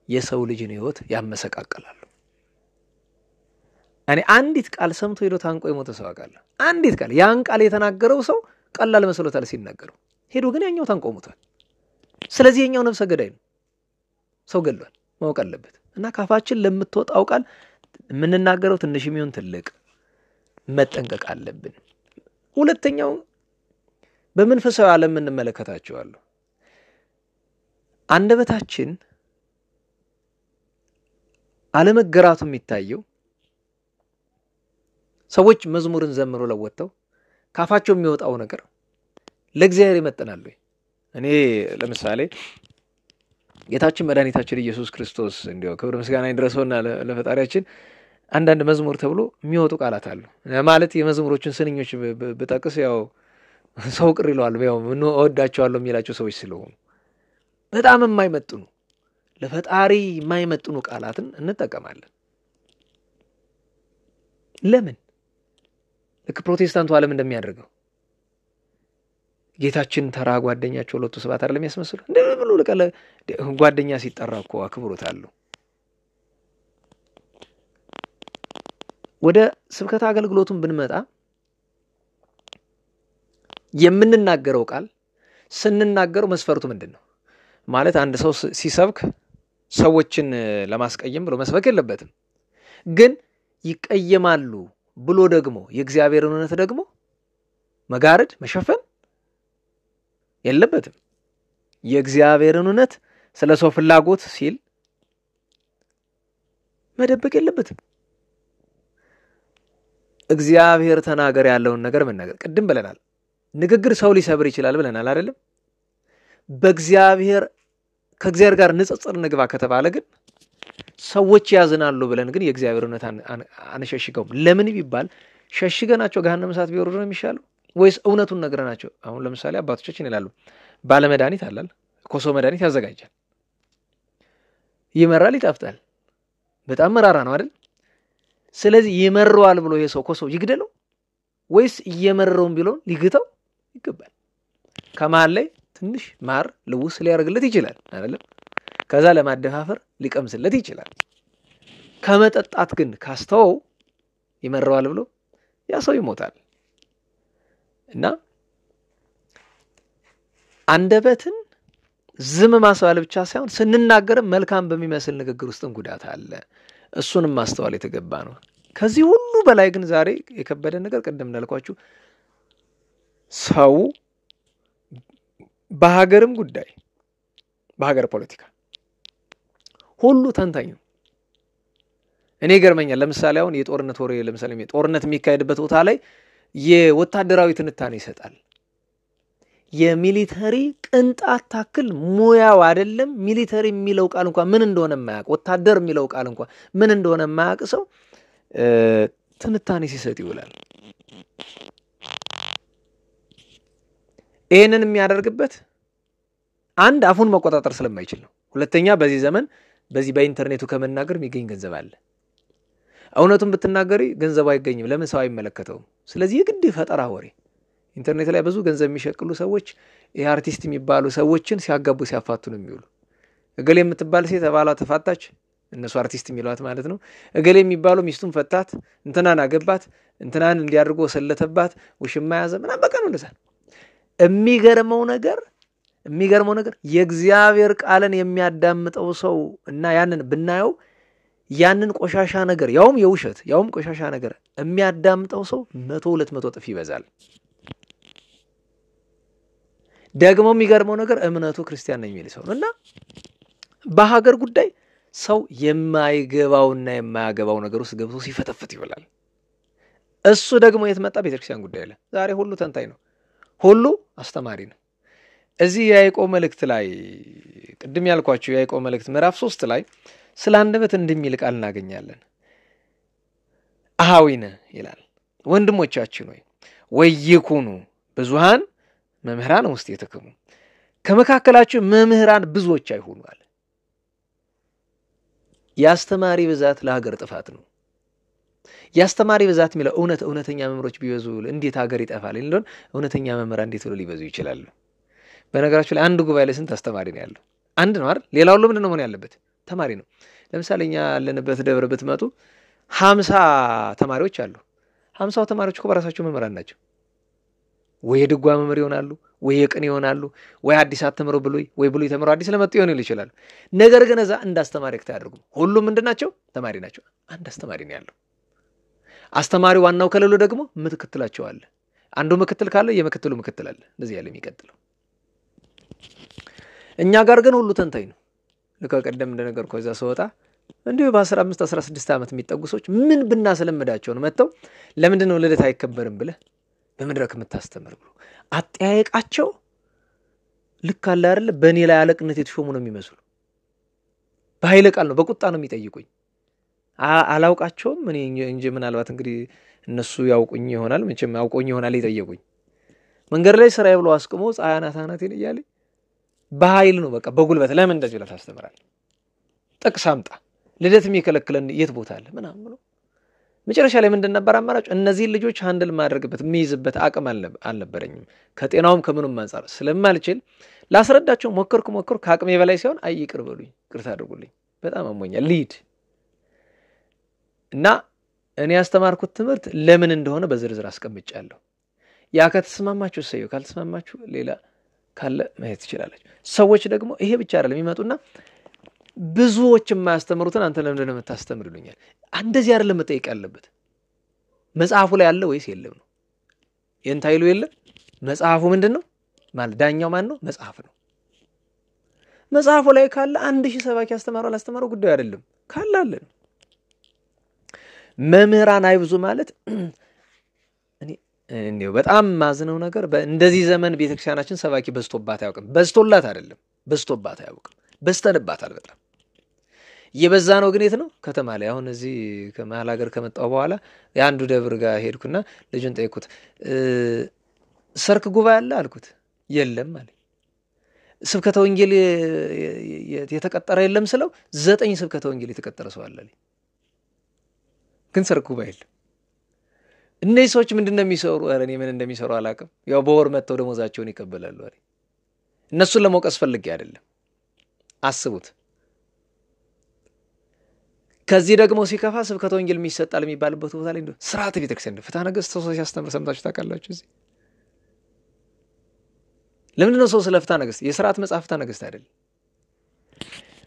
የሰው ልጅን ህይወት ያመሰቃቀላሉ እኔ አንዲት ቃል ሰምቶ ሄዶ ታንቆ የሞተ ሰው አቃለ አንዲት ቃል ያን ቃል የተናገረው ሰው ቀላል መስሎታል ሲናገረው ሄዶ ግን ያኛው ታንቆ ሞቷል ስለዚህ ያኛው ነፍሰ ገዳይ ነው ሰው ገሏል ማወቅ አለበት እና ካፋችን ለምትወጣው ቃል ምንናገረው ትንሽም ይሁን ትልቅ መጠንቀቅ አለብን ሁለተኛው በመንፈሳዊ ዓለም እንመለከታቸዋለሁ አንደበታችን አለመገራቱ የሚታየው ሰዎች መዝሙርን ዘምሮ ለወጣው ካፋቸው የሚወጣው ነገር ለእግዚአብሔር ይመጥናል ወይ እኔ ለምሳሌ ጌታችን መድኃኒታችን ኢየሱስ ክርስቶስ እንዲያው ክብር ምስጋና ይድረሰውና ለፈጣሪያችን አንዳንድ መዝሙር ተብሎ የሚወጡ ቃላት አሉ ማለት የመዝሙሮችን ስንኞች በጠቅስ ያው ሰው ቅር ይለዋል ያው ምን ወዳቸዋለሁ የሚላቸው ሰዎች ስለሆኑ በጣም የማይመጥኑ ለፈጣሪ የማይመጥኑ ቃላትን እንጠቀማለን ለምን ልክ ፕሮቴስታንቱ ዓለም እንደሚያደርገው ጌታችን ተራ ጓደኛቸው ለቱ ስባት አይደለም ያስመስሉ እንደብሎ ለቀለ ጓደኛ ሲጠራ እኮ አክብሮት አለው ወደ ስብከት አገልግሎቱን ብንመጣ የምንናገረው ቃል ስንናገረው መስፈርቱ ምንድነው? ማለት አንድ ሰው ሲሰብክ ሰዎችን ለማስቀየም ብሎ መስበክ የለበትም። ግን ይቀየማሉ ብሎ ደግሞ የእግዚአብሔርን እውነት ደግሞ መጋረድ መሸፈን የለበትም። የእግዚአብሔርን እውነት ስለ ሰው ፍላጎት ሲል መደበቅ የለበትም። እግዚአብሔር ተናገር ያለውን ነገር መናገር ቅድም ብለናል። ንግግር ሰው ሊሰብር ይችላል ብለናል አይደለም? በእግዚአብሔር ከእግዚአብሔር ጋር ንጽጽር ንግባ ከተባለ ግን ሰዎች ያዝናሉ ብለን ግን የእግዚአብሔር እውነት አንሸሽገውም። ለምን ቢባል ሸሽገናቸው ገሃነመ እሳት ቢወርዱ ነው የሚሻለው ወይስ እውነቱን ነግረናቸው? አሁን ለምሳሌ አባቶቻችን ይላሉ ባለ መድኃኒት አላል ኮሶ መድኃኒት ያዘጋጃል፣ ይመራል፣ ይጣፍጣል፣ በጣም መራራ ነው አይደል? ስለዚህ ይመረዋል ብሎ ይሄ ሰው ኮሶ ይግደለው ወይስ እየመረረውን ቢለው ሊግተው ይገባል? ከመሃል ላይ ትንሽ ማር ልውስ ሊያደርግለት ይችላል አይደለም? ከዛ ለማደፋፈር ሊቀምስለት ይችላል። ከመጠጣት ግን ካስተወው ይመረዋል ብሎ ያ ሰው ይሞታል። እና አንደበትን ዝም ማስባል ብቻ ሳይሆን ስንናገርም መልካም በሚመስል ንግግር ውስጥም ጉዳት አለ። እሱንም ማስተዋል የተገባ ነው። ከዚህ ሁሉ በላይ ግን ዛሬ የከበደ ነገር ቅድም እንዳልኳችሁ ሰው በሀገርም ጉዳይ በሀገር ፖለቲካ ሁሉ ተንታኝ ነው። እኔ ገርመኛል። ለምሳሌ አሁን የጦርነት ወሬ ለምሳሌ ጦርነት የሚካሄድበት ቦታ ላይ የወታደራዊ ትንታኔ ይሰጣል። የሚሊተሪ ቅንጣት ታክል ሙያው አይደለም። ሚሊተሪ የሚለው ቃል እንኳን ምን እንደሆነ የማያውቅ ወታደር የሚለው ቃል እንኳን ምን እንደሆነ የማያውቅ ሰው ትንታኔ ሲሰጥ ይውላል። ይሄንን የሚያደርግበት አንድ አፉን መቆጣጠር ስለማይችል ነው። ሁለተኛ በዚህ ዘመን በዚህ በኢንተርኔቱ ከመናገር የሚገኝ ገንዘብ አለ። እውነቱን ብትናገሪ ገንዘብ አይገኝም። ለምን? ሰው አይመለከተውም። ስለዚህ የግድ ፈጠራ ወሬ ኢንተርኔት ላይ ብዙ ገንዘብ የሚሸቅሉ ሰዎች የአርቲስት የሚባሉ ሰዎችን ሲያጋቡ ሲያፋቱ ነው የሚውሉ። እገሌ የምትባል ሴት ባሏ ተፋታች፣ እነሱ አርቲስት የሚሏት ማለት ነው። እገሌ የሚባሉ ሚስቱን ፈታት፣ እንትናን አገባት፣ እንትናን እንዲያድርጎ ሰለተባት፣ ውሽማ ያዘ ምናምን በቃ ነው እንደዛ። የሚገርመው ነገር የእግዚአብሔር ቃልን የሚያዳምጠው ሰው እና ያንን ብናየው ያንን ቆሻሻ ነገር ያውም የውሸት ያውም ቆሻሻ ነገር የሚያዳምጠው ሰው 100-200 እጥፍ ይበዛል። ደግሞ የሚገርመው ነገር እምነቱ ክርስቲያን ነው የሚል ሰው ነውና በሀገር ጉዳይ ሰው የማይገባውና የማያገባው ነገር ውስጥ ገብቶ ሲፈተፍት ይውላል። እሱ ደግሞ የት መጣ? ቤተክርስቲያን ጉዳይ ላይ ዛሬ ሁሉ ተንታኝ ነው፣ ሁሉ አስተማሪ ነው። እዚህ የያዕቆብ መልእክት ላይ ቅድም ያልኳችሁ የያዕቆብ መልእክት ምዕራፍ 3 ላይ ስለ አንደበት እንደሚል ቃል እናገኛለን። አሃዊነ ይላል ወንድሞቻችን ሆይ ወይኩኑ ብዙሃን መምህራን ውስጥ የተከሙ ከመካከላችሁ መምህራን ብዙዎች አይሁኑ አለ። ያስተማሪ ብዛት ለሀገር ጥፋት ነው። ያስተማሪ ብዛት የሚለው እውነተኛ መምህሮች ቢበዙ እንዴት ሀገር ይጠፋል? እንደሆነ እውነተኛ መምህራን እንዴት ብሎ ሊበዙ ይችላሉ? በነገራችሁ ላይ አንድ ጉባኤ ላይ ስንት አስተማሪ ነው ያለው? አንድ ነው አይደል? ሌላው ሁሉ ምንድነው መሆን ያለበት? ተማሪ ነው። ለምሳሌ እኛ ያለንበት ደብረ ብትመጡ 50 ተማሪዎች አሉ። 50 ተማሪዎች እኮ በራሳቸው መምህራን ናቸው። ወይ የድጓ መምህር ይሆናሉ፣ ወይ የቅኔ ይሆናሉ፣ ወይ አዲስ ተምረው ወይ ብሉይ ተምረው አዲስ ለመጡ ይችላሉ። ነገር ግን እዛ እንደ አስተማሪ አያደርጉም። ሁሉም ምንድናቸው? ተማሪ ናቸው። አንድ አስተማሪ ነው ያለው። አስተማሪ ዋናው ከሌሎ ደግሞ ምክትላቸው አለ። አንዱ ምክትል ካለ የምክትሉ ምክትል አለ። እንደዚህ ያለ የሚቀጥለው። እኛ ጋር ግን ሁሉ ተንታኝ ነው። ለቀደም እንደነገርኩ እዛ ሰውጣ እንዲሁ በ15-16 ዓመት የሚጠጉ ሰዎች ምን ብናስለምዳቸው ነው መተው ለምንድነው ልደት አይከበርም ብለ በመድረክ የምታስተምር ብሎ አጠያየቃቸው ልክ አለ አይደል? በእኔ ላይ አለቅነት የተሾሙ ነው የሚመስሉ። በኃይለ ቃል ነው በቁጣ ነው የሚጠይቁኝ። አላውቃቸውም እኔ እንጂ ምናልባት እንግዲህ እነሱ ያውቁኝ ይሆናል፣ መቼም ያውቁኝ ይሆናል ይጠይቁኝ። መንገድ ላይ ስራዬ ብሎ አስቆሞ ፀሐያናታናቴን እያለ በኃይል ነው በቃ በጉልበት ለምን እንደዚህ ብለህ ታስተምራለህ? ጥቅስ አምጣ፣ ልደት የሚከለክለን የት ቦታ አለ ምናምን ብሎ መጨረሻ ላይ ምንድን ነበር አማራጭ? እነዚህ ልጆች ሃንድል ማድረግበት የሚይዝበት አቅም አልነበረኝም። ከጤናውም ከምኑም አንፃር ስለማልችል ላስረዳቸው ሞከርኩ ከአቅሜ በላይ ሲሆን አይ ይቅር በሉኝ፣ ይቅርታ አድርጉልኝ፣ በጣም አሞኛል ልሂድ እና እኔ ያስተማርኩት ትምህርት ለምን እንደሆነ በዝርዝር አስቀምጫለሁ። ያ ከተስማማችሁ ሰዩ፣ ካልተስማማችሁ ሌላ ካለ ማየት ትችላላችሁ። ሰዎች ደግሞ ይሄ ብቻ አይደለም ይመጡና ብዙዎች የማያስተምሩትን አንተ ለምን እንደምታስተምር ይሉኛል። እንደዚህ አይደለም መጠየቅ ያለበት። መጽሐፉ ላይ ያለ ወይስ የለም ነው? የንታይሉ የለም መጽሐፉ ምንድነው ማለት ዳኛው ማን ነው? መጽሐፍ ነው። መጽሐፉ ላይ ካለ 1000 ሰባኪ ያስተማረው አላስተማረው ጉዳይ አይደለም። ካለ አለ ነው። መምህራን አይብዙ ማለት እኔው በጣም ማዝነው ነገር እንደዚህ ዘመን ቤተክርስቲያናችን ሰባኪ በዝቶባት አያውቅም። በዝቶላት አይደለም በዝቶባት አያውቅም። በስተንባታል በጣም የበዛ ነው። ግን የት ነው? ከተማ ላይ። አሁን እዚህ ከመሃል ሀገር ከመጣው በኋላ የአንዱ ደብር ጋር ሄድኩና ልጁን ጠይቁት ሰርክ ጉባኤ አለ አልኩት። የለም አለ። ስብከተ ወንጌል የተቀጠረ የለም ስለው 9 ስብከተ ወንጌል የተቀጠረ ሰው አለ። ግን ሰርክ ጉባኤ የለም። እነዚህ ሰዎች ምንድነው የሚሰሩ? ኧረ እኔ ምን እንደሚሰሩ አላውቅም። ያው በወር መጥተው ደሞዛቸውን ይቀበላሉ አይደል? እነሱን ለመውቀስ ፈልጌ አይደለም። አስቡት። ከዚህ ደግሞ ሲከፋ ስብከተ ወንጌል የሚሰጣል የሚባልበት ቦታ ላይ እንደው ስርዓተ ቤተክርስቲያን ፍትሐ ነገሥት ሰው ሲያስተምር ሰምታችሁ ታውቃላችሁ? እዚህ ለምንድነው ሰው ስለ ፍትሐ ነገሥት የሥርዓት መጽሐፍ ፍትሐ ነገሥት አይደል?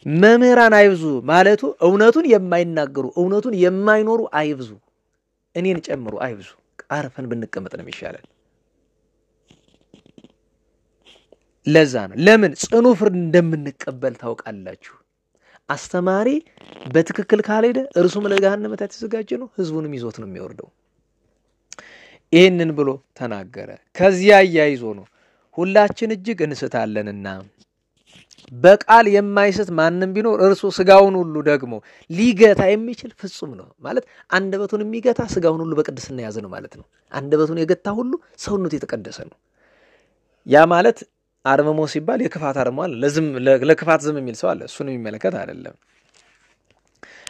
መምህራን አይብዙ ማለቱ እውነቱን የማይናገሩ እውነቱን የማይኖሩ አይብዙ፣ እኔን ጨምሮ አይብዙ። አርፈን ብንቀመጥ ነው የሚሻለው። ለዛ ነው ለምን ጽኑ ፍርድ እንደምንቀበል ታውቃላችሁ። አስተማሪ በትክክል ካልሄደ እርሱም ለገሃነም የተዘጋጀ ነው፣ ህዝቡንም ይዞት ነው የሚወርደው። ይሄንን ብሎ ተናገረ። ከዚያ ያይዞ ነው ሁላችን እጅግ እንስታለንና በቃል የማይስት ማንንም ቢኖር እርሱ ስጋውን ሁሉ ደግሞ ሊገታ የሚችል ፍጹም ነው ማለት አንደበቱን የሚገታ ስጋውን ሁሉ በቅድስና ያዘ ነው ማለት ነው። አንደበቱን የገታ ሁሉ ሰውነቱ የተቀደሰ ነው። ያ ማለት አርመሞ ሲባል የክፋት አርመሞ አለ። ለክፋት ዝም የሚል ሰው አለ። እሱን የሚመለከት አይደለም።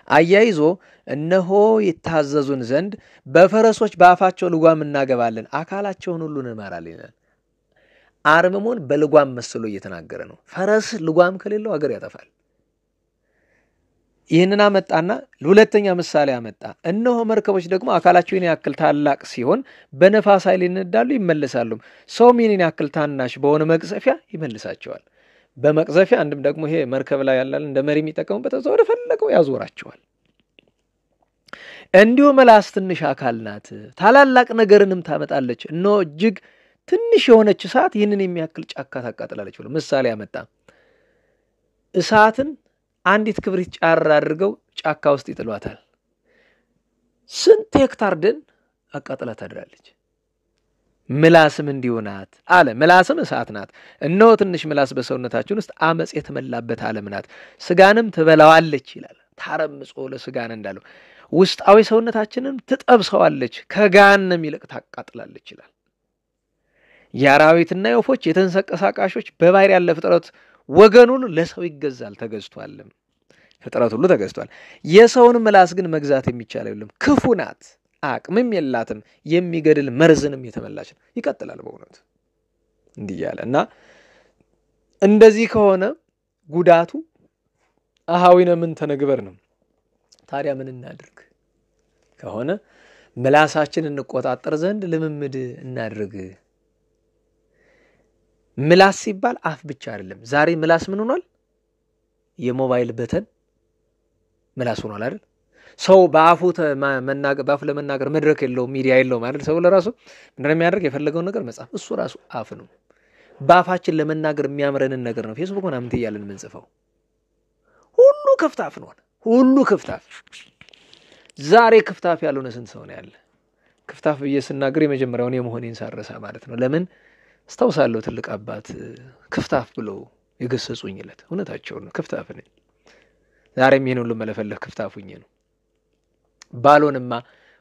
አያይዞ እነሆ ይታዘዙን ዘንድ በፈረሶች ባፋቸው ልጓም እናገባለን፣ አካላቸውን ሁሉ እንመራለን። አርመሞን በልጓም መስሎ እየተናገረ ነው። ፈረስ ልጓም ከሌለው አገር ያጠፋል። ይህንን አመጣና ሁለተኛ ምሳሌ አመጣ። እነሆ መርከቦች ደግሞ አካላቸውን ያክል ታላቅ ሲሆን በነፋስ ኃይል ይነዳሉ ይመለሳሉ። ሰው ምንን ያክል ታናሽ በሆነ መቅዘፊያ ይመልሳቸዋል። በመቅዘፊያ አንድም ደግሞ ይሄ መርከብ ላይ ያላል እንደ መሪ የሚጠቀሙበት ወደ ፈለገው ያዞራቸዋል። እንዲሁ ምላስ ትንሽ አካል ናት፣ ታላላቅ ነገርንም ታመጣለች። እነሆ እጅግ ትንሽ የሆነች እሳት ይህንን የሚያክል ጫካ ታቃጥላለች ብሎ ምሳሌ አመጣ። እሳትን አንዲት ክብሪት ጫር አድርገው ጫካ ውስጥ ይጥሏታል። ስንት ሄክታር ደን አቃጥላ ታድራለች። ምላስም እንዲሁ ናት አለ። ምላስም እሳት ናት። እነሆ ትንሽ ምላስ በሰውነታችን ውስጥ አመጽ የተመላበት ዓለም ናት፣ ስጋንም ትበላዋለች ይላል። ታረምጾ ለስጋን እንዳለው ውስጣዊ ሰውነታችንን ትጠብሰዋለች፣ ከገሃነም ይልቅ ታቃጥላለች ይላል። የአራዊትና የወፎች የተንቀሳቃሾች በባህር ያለ ፍጥረት ወገን ሁሉ ለሰው ይገዛል ተገዝቷልም። ፍጥረት ሁሉ ተገዝቷል። የሰውን ምላስ ግን መግዛት የሚቻል አይደለም። ክፉ ናት፣ አቅምም የላትም፣ የሚገድል መርዝንም የተመላች ነው። ይቀጥላል በእውነት እንዲህ ያለ እና እንደዚህ ከሆነ ጉዳቱ አሃዊነ ምን ተነግበር ነው። ታዲያ ምን እናድርግ ከሆነ ምላሳችን እንቆጣጠር ዘንድ ልምምድ እናድርግ። ምላስ ሲባል አፍ ብቻ አይደለም። ዛሬ ምላስ ምን ሆኗል? የሞባይል በተን ምላስ ሆኗል አይደል? ሰው በአፉ ለመናገር መድረክ የለው ሚዲያ የለው ማለት ሰው ለራሱ ምንድነው የሚያደርግ? የፈለገውን ነገር መጻፍ። እሱ ራሱ አፍ ነው። በአፋችን ለመናገር የሚያምረንን ነገር ነው ፌስቡክ ምናምን ትያለን የምንጽፈው። ሁሉ ክፍታፍ ነው። ሁሉ ክፍታፍ። ዛሬ ክፍታፍ ያልሆነ ስንት ሰው ነው ያለ? ክፍታፍ ብዬ ስናገር የመጀመሪያውን የመሆኔን ሳረሳ ማለት ነው። ለምን አስታውሳለሁ ትልቅ አባት ክፍታፍ ብለው የገሰጹኝ ዕለት እውነታቸው ነው። ክፍታፍ ነኝ። ዛሬም ይሄን ሁሉ መለፈለህ ክፍታፉኝ ነው። ባሎንማ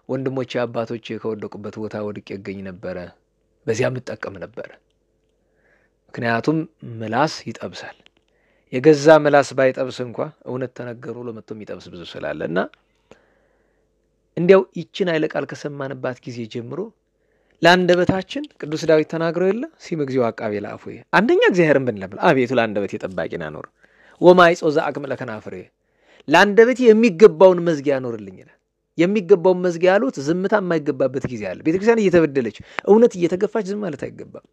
ወንድሞቼ አባቶቼ ከወደቁበት ቦታ ወድቄ እገኝ ነበር። በዚያም እጠቀም ነበር። ምክንያቱም ምላስ ይጠብሳል። የገዛ ምላስ ባይጠብስ እንኳን እውነት ተነገሩ ለመጥቶ የሚጠብስ ብዙ ስላለና እንዲያው ይችን አይለ ቃል ከሰማንባት ጊዜ ጀምሮ ለአንደበታችን ቅዱስ ዳዊት ተናግሮ የለ ሲመግዚው አቃቤ ለአፉ አንደኛ እግዚአብሔርን ብንለምን አቤቱ ለአንደበቴ ጠባቂና ኖር ወማይጾ ዘአቅም ለከናፍሬ ለአንደበቴ የሚገባውን መዝጊያ ኖርልኝ ይላል። የሚገባው መዝጊያ ያሉት ዝምታ የማይገባበት ጊዜ አለ። ቤተክርስቲያን እየተበደለች እውነት እየተገፋች ዝም ማለት አይገባም።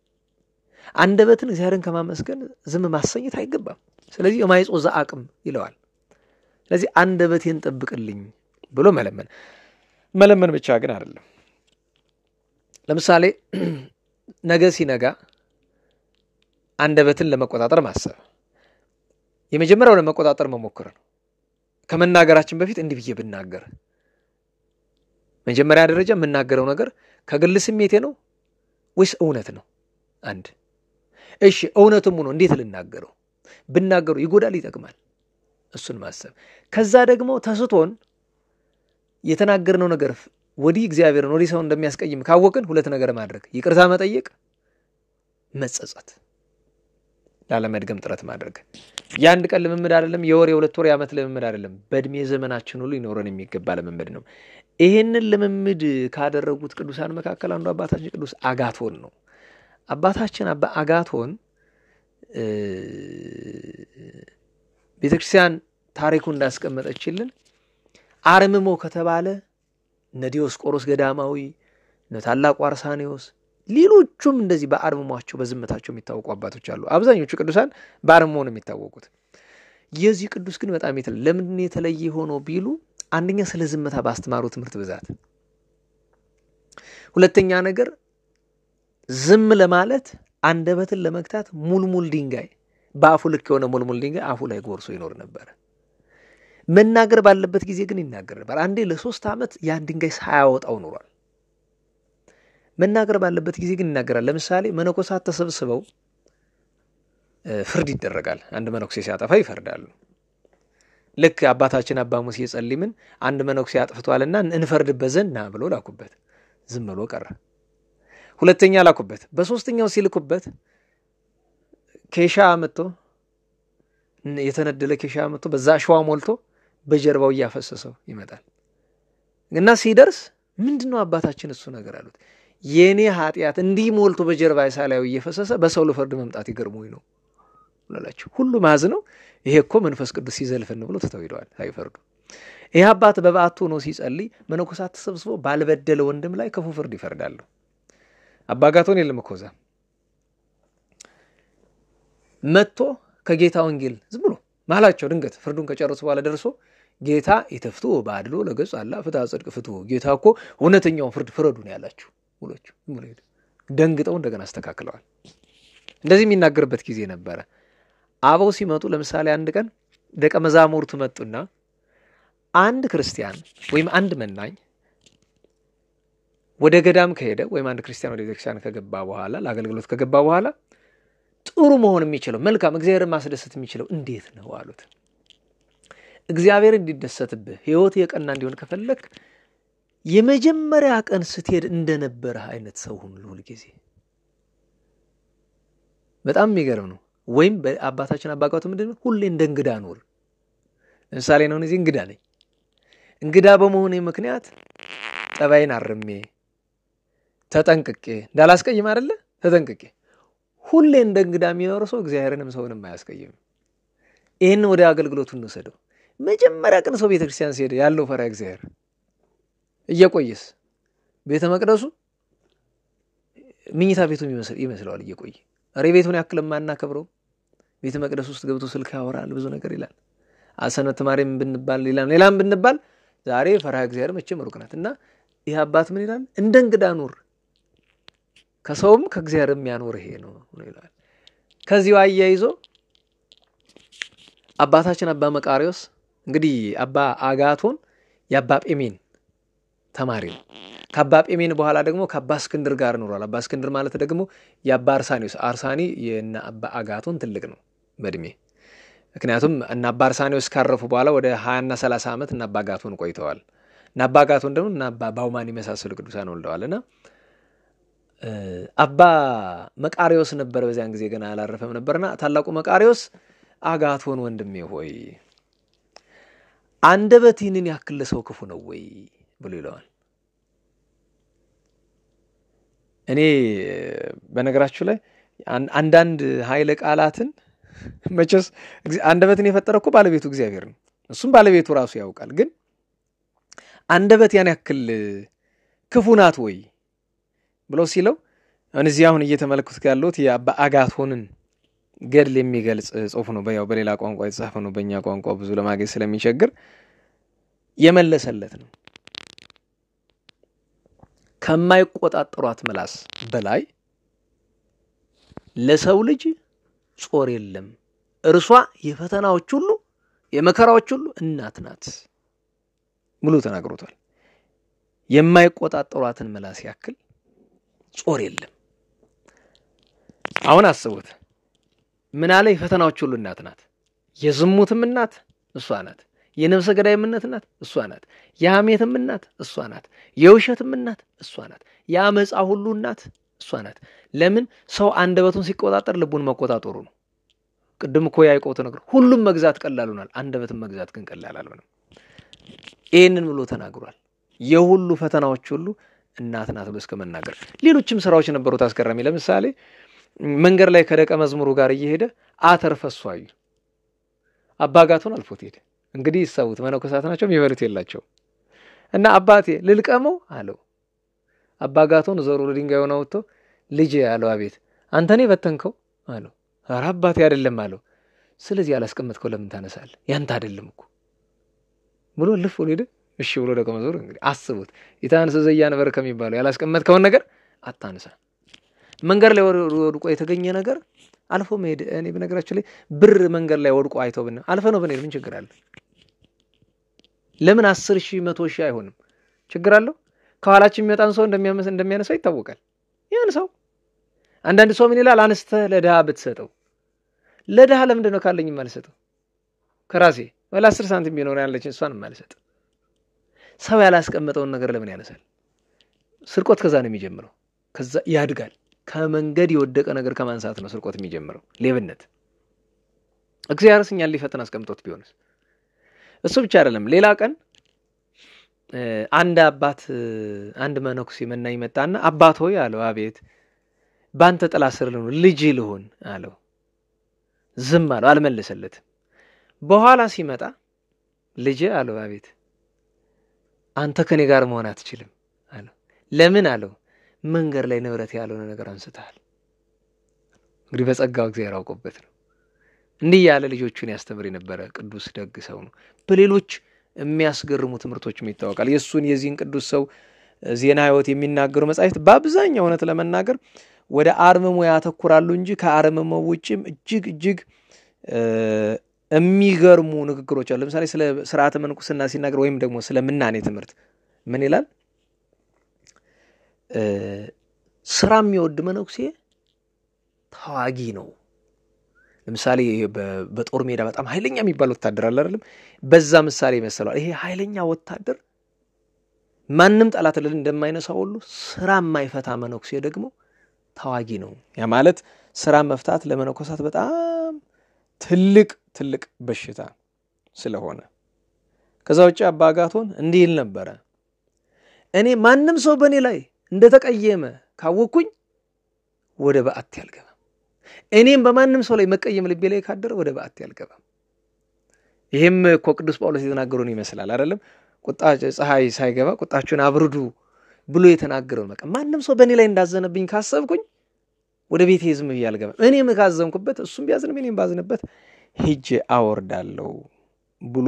አንደበትን እግዚአብሔርን ከማመስገን ዝም ማሰኘት አይገባም። ስለዚህ የማይጾ ዘአቅም ይለዋል። ስለዚህ አንደበቴን ጠብቅልኝ ብሎ መለመን ብቻ ግን አይደለም። ለምሳሌ ነገ ሲነጋ አንደበትን ለመቆጣጠር ማሰብ የመጀመሪያው ለመቆጣጠር መሞከር ነው። ከመናገራችን በፊት እንዲህ ብዬ ብናገር መጀመሪያ ደረጃ የምናገረው ነገር ከግል ስሜቴ ነው ወይስ እውነት ነው? አንድ እሺ እውነቱም ሆኖ እንዴት ልናገረው? ብናገሩ ይጎዳል ይጠቅማል? እሱን ማሰብ። ከዛ ደግሞ ተስቶን የተናገርነው ነገር ወዲህ እግዚአብሔርን ወዲህ ሰው እንደሚያስቀይም ካወቅን ሁለት ነገር ማድረግ፣ ይቅርታ መጠየቅ፣ መጸጸት፣ ላለመድገም ጥረት ማድረግ። የአንድ ቀን ልምምድ አይደለም፣ የወር የሁለት ወር የዓመት ልምምድ አይደለም፣ በእድሜ ዘመናችን ሁሉ ይኖረን የሚገባ ልምምድ ነው። ይሄንን ልምምድ ካደረጉት ቅዱሳን መካከል አንዱ አባታችን ቅዱስ አጋቶን ነው። አባታችን አባ አጋቶን ቤተክርስቲያን ታሪኩ እንዳስቀመጠችልን አርምሞ ከተባለ ዲዮስቆሮስ ገዳማዊ፣ ታላቁ አርሳኔዎስ፣ ሌሎቹም እንደዚህ በአርምሟቸው በዝምታቸው የሚታወቁ አባቶች አሉ። አብዛኞቹ ቅዱሳን በአርምሞ ነው የሚታወቁት። የዚህ ቅዱስ ግን በጣም ለምን የተለየ ሆኖ ቢሉ አንደኛ ስለ ዝምታ ባስተማሩ ትምህርት ብዛት፣ ሁለተኛ ነገር ዝም ለማለት አንደበትን ለመግታት ሙልሙል ድንጋይ በአፉ ልክ የሆነ ሙልሙል ድንጋይ አፉ ላይ ጎርሶ ይኖር ነበር። መናገር ባለበት ጊዜ ግን ይናገር ነበር። አንዴ ለ3 ዓመት ያን ድንጋይ ሳያወጣው ኖሯል። መናገር ባለበት ጊዜ ግን ይናገራል። ለምሳሌ መነኮሳት ተሰብስበው ፍርድ ይደረጋል። አንድ መነኩሴ ሲያጠፋ ይፈርዳሉ። ልክ አባታችን አባ ሙሴ ጸሊምን አንድ መነኩሴ አጥፍቷልና እንፈርድበት ዘንድ ና ብሎ ላኩበት። ዝም ብሎ ቀረ። ሁለተኛ ላኩበት። በሶስተኛው ሲልኩበት ኬሻ አመጣ፣ የተነደለ ኬሻ አመጣ፣ በዛ ሸዋ ሞልቶ በጀርባው ያፈሰሰው ይመጣል። እና ሲደርስ ምንድነው አባታችን እሱ ነገር አሉት። የኔ ኃጢያት እንዲህ ሞልቶ በጀርባ ሳላዩ እየፈሰሰ በሰው ለፍርድ መምጣት ይገርሙኝ ነው ብላችሁ ሁሉ ማዝ ነው። ይሄ እኮ መንፈስ ቅዱስ ሲዘልፈን ብሎ ተተውይደዋል ሳይፈርዱ። ይሄ አባት በባቱ ነው ሲጸልይ መነኮሳት ተሰብስበው ባልበደለ ወንድም ላይ ክፉ ፍርድ ይፈርዳሉ። አባ አጋቶን የለም እኮ እዛ መጥቶ ከጌታ ወንጌል ዝም ብሎ ማላቸው ድንገት ፍርዱን ከጨረሱ በኋላ ደርሶ ጌታ ይተፍቱ ባድሎ ለገጽ አላ ፍትሐ ጽድቅ ፍቱ፣ ጌታ እኮ እውነተኛውን ፍርድ ፍረዱ ነው ያላችሁ ብሎች ደንግጠው እንደገና አስተካክለዋል። እንደዚህ የሚናገርበት ጊዜ ነበረ። አበው ሲመጡ ለምሳሌ አንድ ቀን ደቀ መዛሙርቱ መጡና አንድ ክርስቲያን ወይም አንድ መናኝ ወደ ገዳም ከሄደ ወይም አንድ ክርስቲያን ወደ ቤተክርስቲያን ከገባ በኋላ ለአገልግሎት ከገባ በኋላ ጥሩ መሆን የሚችለው መልካም እግዚአብሔርን ማስደሰት የሚችለው እንዴት ነው አሉት። እግዚአብሔር እንዲደሰትብህ ሕይወት የቀና እንዲሆን ከፈለክ የመጀመሪያ ቀን ስትሄድ እንደነበረ አይነት ሰው ሁን ሁሉ ጊዜ። በጣም የሚገርም ነው። ወይም በአባታችን አባ አጋቶን ምንድነው ሁሌ እንደ እንግዳ ኖር። ለምሳሌ ነው እዚህ እንግዳ ነኝ። እንግዳ በመሆኔ ምክንያት ጠባይን አርሜ ተጠንቅቄ እንዳላስቀይም አይደለ ተጠንቅቄ ሁሌ እንደ እንግዳ የሚኖር ሰው እግዚአብሔርንም ሰውንም አያስቀይም። ይሄን ወደ አገልግሎቱ እንወሰደው። መጀመሪያ ቀን ሰው ቤተክርስቲያን ሲሄድ ያለው ፈራ እግዚአብሔር እየቆየስ ቤተ መቅደሱ ምኝታ ቤቱ ይመስላል እየቆየ አሬ ቤቱን ያክል ማናከብረው ቤተ መቅደስ ውስጥ ገብቶ ስልክ ያወራል ብዙ ነገር ይላል። አሰነት ማርያም ብንባል ሌላም ብንባል ዛሬ ፈራ እግዚአብሔር መቼም ሩቅ ናትና ይሄ አባት ምን ይላል? እንደ እንግዳ ኑር፣ ከሰውም ከእግዚአብሔርም ያኖር ይሄ ነው ይላል። ከዚህ አያይዞ አባታችን አባ መቃሪዎስ እንግዲህ አባ አጋቶን የአባ ጴሜን ተማሪ ነው። ከአባ ጴሜን በኋላ ደግሞ ከአባ እስክንድር ጋር ኖሯል። አባ እስክንድር ማለት ደግሞ የአባ አርሳኔዎስ አርሳኒ የና አባ አጋቶን ትልቅ ነው በእድሜ። ምክንያቱም እና አባ አርሳኔዎስ ካረፉ በኋላ ወደ 20 እና 30 ዓመት እና አባ አጋቶን ቆይተዋል። እና አባ አጋቶን ደግሞ እና አባ ባውማን የመሳሰሉ ቅዱሳን ወልደዋልና አባ መቃሪዎስ ነበር በዚያን ጊዜ ገና አላረፈም ነበርና ታላቁ መቃሪዎስ አጋቶን ወንድሜ ሆይ አንደበትህን ያክል ሰው ክፉ ነው ወይ ብሎ ይለዋል። እኔ በነገራችሁ ላይ አንዳንድ ኃይለ ቃላትን መቼስ አንደበትን የፈጠረው እኮ ባለቤቱ እግዚአብሔር ነው። እሱም ባለቤቱ ራሱ ያውቃል። ግን አንደበት ያን ያክል ክፉ ናት ወይ ብሎ ሲለው እነዚህ አሁን እየተመለከቱት ያሉት የአባ አጋቶንን ገድል የሚገልጽ ጽሑፍ ነው። በያው በሌላ ቋንቋ የተጻፈ ነው። በእኛ ቋንቋ ብዙ ለማግኘት ስለሚቸግር የመለሰለት ነው። ከማይቆጣጠሯት ምላስ በላይ ለሰው ልጅ ጾር የለም፣ እርሷ የፈተናዎች ሁሉ የመከራዎች ሁሉ እናት ናት ብሎ ተናግሮታል። የማይቆጣጠሯትን ምላስ ያክል ጾር የለም። አሁን አስቡት ምን አለ? የፈተናዎች ሁሉ እናት ናት። የዝሙትም እናት እሷ ናት። የነፍሰ ገዳይም እናት ናት እሷ ናት። የሐሜትም እናት እሷ ናት። የውሸትም እናት እሷ ናት። የአመፃ ሁሉ እናት እሷ ናት። ለምን? ሰው አንደበቱን ሲቆጣጠር ልቡን መቆጣጠሩ ነው። ቅድም እኮ ያዕቆብ ተነግሮ ሁሉም መግዛት ቀላል ሆኗል፣ አንደበትን መግዛት ግን ቀላል አልሆነም። ይሄንን ብሎ ተናግሯል። የሁሉ ፈተናዎች ሁሉ እናት ናት ብሎ እስከመናገር ሌሎችም ስራዎች ነበሩት አስገራሚ። ለምሳሌ መንገድ ላይ ከደቀ መዝሙሩ ጋር እየሄደ አተር ፈሶ አዩ። አባ አጋቶን አልፎት ሄደ። እንግዲህ ይሰቡት መነኮሳት ናቸው፣ የሚበሉት የላቸው እና አባቴ ልልቀመው አለው። አባ አጋቶን ዞሮ ድንጋዩን አውጥቶ ልጄ አለው። አቤት አንተ ነህ በተንከው አለው። ኧረ አባቴ አይደለም አለው። ስለዚህ ያላስቀመጥከው ለምን ታነሳለህ? ያንተ አይደለም እኮ ብሎ ልፍ ብሎ ሄደ። እሺ ብሎ ደቀ መዝሙር እንግዲህ አስቡት የታንሰ ዘያነበረ ከሚባለው ያላስቀመጥከውን ነገር አታንሳ። መንገድ ላይ ወድቆ የተገኘ ነገር አልፎ መሄድ። እኔ በነገራችን ላይ ብር መንገድ ላይ ወድቆ አይተው ብን አልፈ ነው ብንሄድ ምን ችግር አለ? ለምን 10,000 100,000 አይሆንም? ችግር አለው? ከኋላችን የሚመጣን ሰው እንደሚያነሳው ይታወቃል። ያን ሰው አንዳንድ ሰው ምን ይላል? አንስተህ ለድሃ ብትሰጠው። ለድሃ ለምንድን ነው ካለኝ የማልሰጠው? ከራሴ ወላ 10 ሳንቲም ቢኖር ያለችን እሷን የማልሰጥ። ሰው ያላስቀመጠውን ነገር ለምን ያነሳል? ስርቆት ከዛ ነው የሚጀምረው። ከዛ ያድጋል። ከመንገድ የወደቀ ነገር ከማንሳት ነው ስርቆት የሚጀምረው፣ ሌብነት። እግዚአብሔርስ እኛን ሊፈትን አስቀምጦት ቢሆንስ? እሱ ብቻ አይደለም። ሌላ ቀን አንድ አባት አንድ መነኩሴ መናኝ መጣና አባት ሆይ አለው። አቤት ባንተ ጥላ ስር ልሁን ልጅ ልሁን አለው። ዝም አለው፣ አልመለሰለትም። በኋላ ሲመጣ ልጅ አለው። አቤት አንተ ከኔ ጋር መሆን አትችልም አለው። ለምን አለው? መንገድ ላይ ንብረት ያልሆነ ነገር አንስተሃል። እንግዲህ በጸጋው እግዚአብሔር አውቆበት ነው። እንዲህ ያለ ልጆቹን ያስተምር የነበረ ቅዱስ ደግ ሰው ነው። በሌሎች የሚያስገርሙ ትምህርቶችም ይታወቃል። የሱን የዚህን ቅዱስ ሰው ዜና ሕይወት የሚናገሩ መጻሕፍት በአብዛኛው እውነት ለመናገር ወደ አርምሞ ያተኩራሉ እንጂ ከአርምሞ ውጪም እጅግ የሚገርሙ ንግግሮች አሉ። ለምሳሌ ስለ ሥርዓተ ምንኩስና ሲናገር ወይም ደግሞ ስለ ምናኔ ትምህርት ምን ይላል? ስራ የሚወድ መነኩሴ ተዋጊ ነው። ለምሳሌ በጦር ሜዳ በጣም ኃይለኛ የሚባል ወታደር አለ አይደለም? በዛ ምሳሌ ይመስላል። ይሄ ኃይለኛ ወታደር ማንም ጠላት እንደማይነሳው ሁሉ ስራ የማይፈታ መነኩሴ ደግሞ ተዋጊ ነው። ያ ማለት ስራ መፍታት ለመነኮሳት በጣም ትልቅ በሽታ ስለሆነ። ከዛ ውጪ አባ አጋቶን እንዲህ ይል ነበረ። እኔ ማንም ሰው በእኔ ላይ እንደተቀየመ ካወቅኩኝ ወደ በዓት ያልገባም። እኔም በማንም ሰው ላይ መቀየም ልቤ ላይ ካደረ ወደ በዓት ያልገባም። ይሄም እኮ ቅዱስ ጳውሎስ የተናገረውን ይመስላል አይደለም? ቁጣ ፀሐይ ሳይገባ ቁጣችሁን አብርዱ ብሎ የተናገረው በቃ ማንም ሰው በእኔ ላይ እንዳዘነብኝ ካሰብኩኝ ወደ ቤቴ ዝም ብዬ አልገባም። እኔም ካዘንኩበት እሱም ቢያዝንም እኔም ባዝንበት ሄጄ አወርዳለሁ ብሎ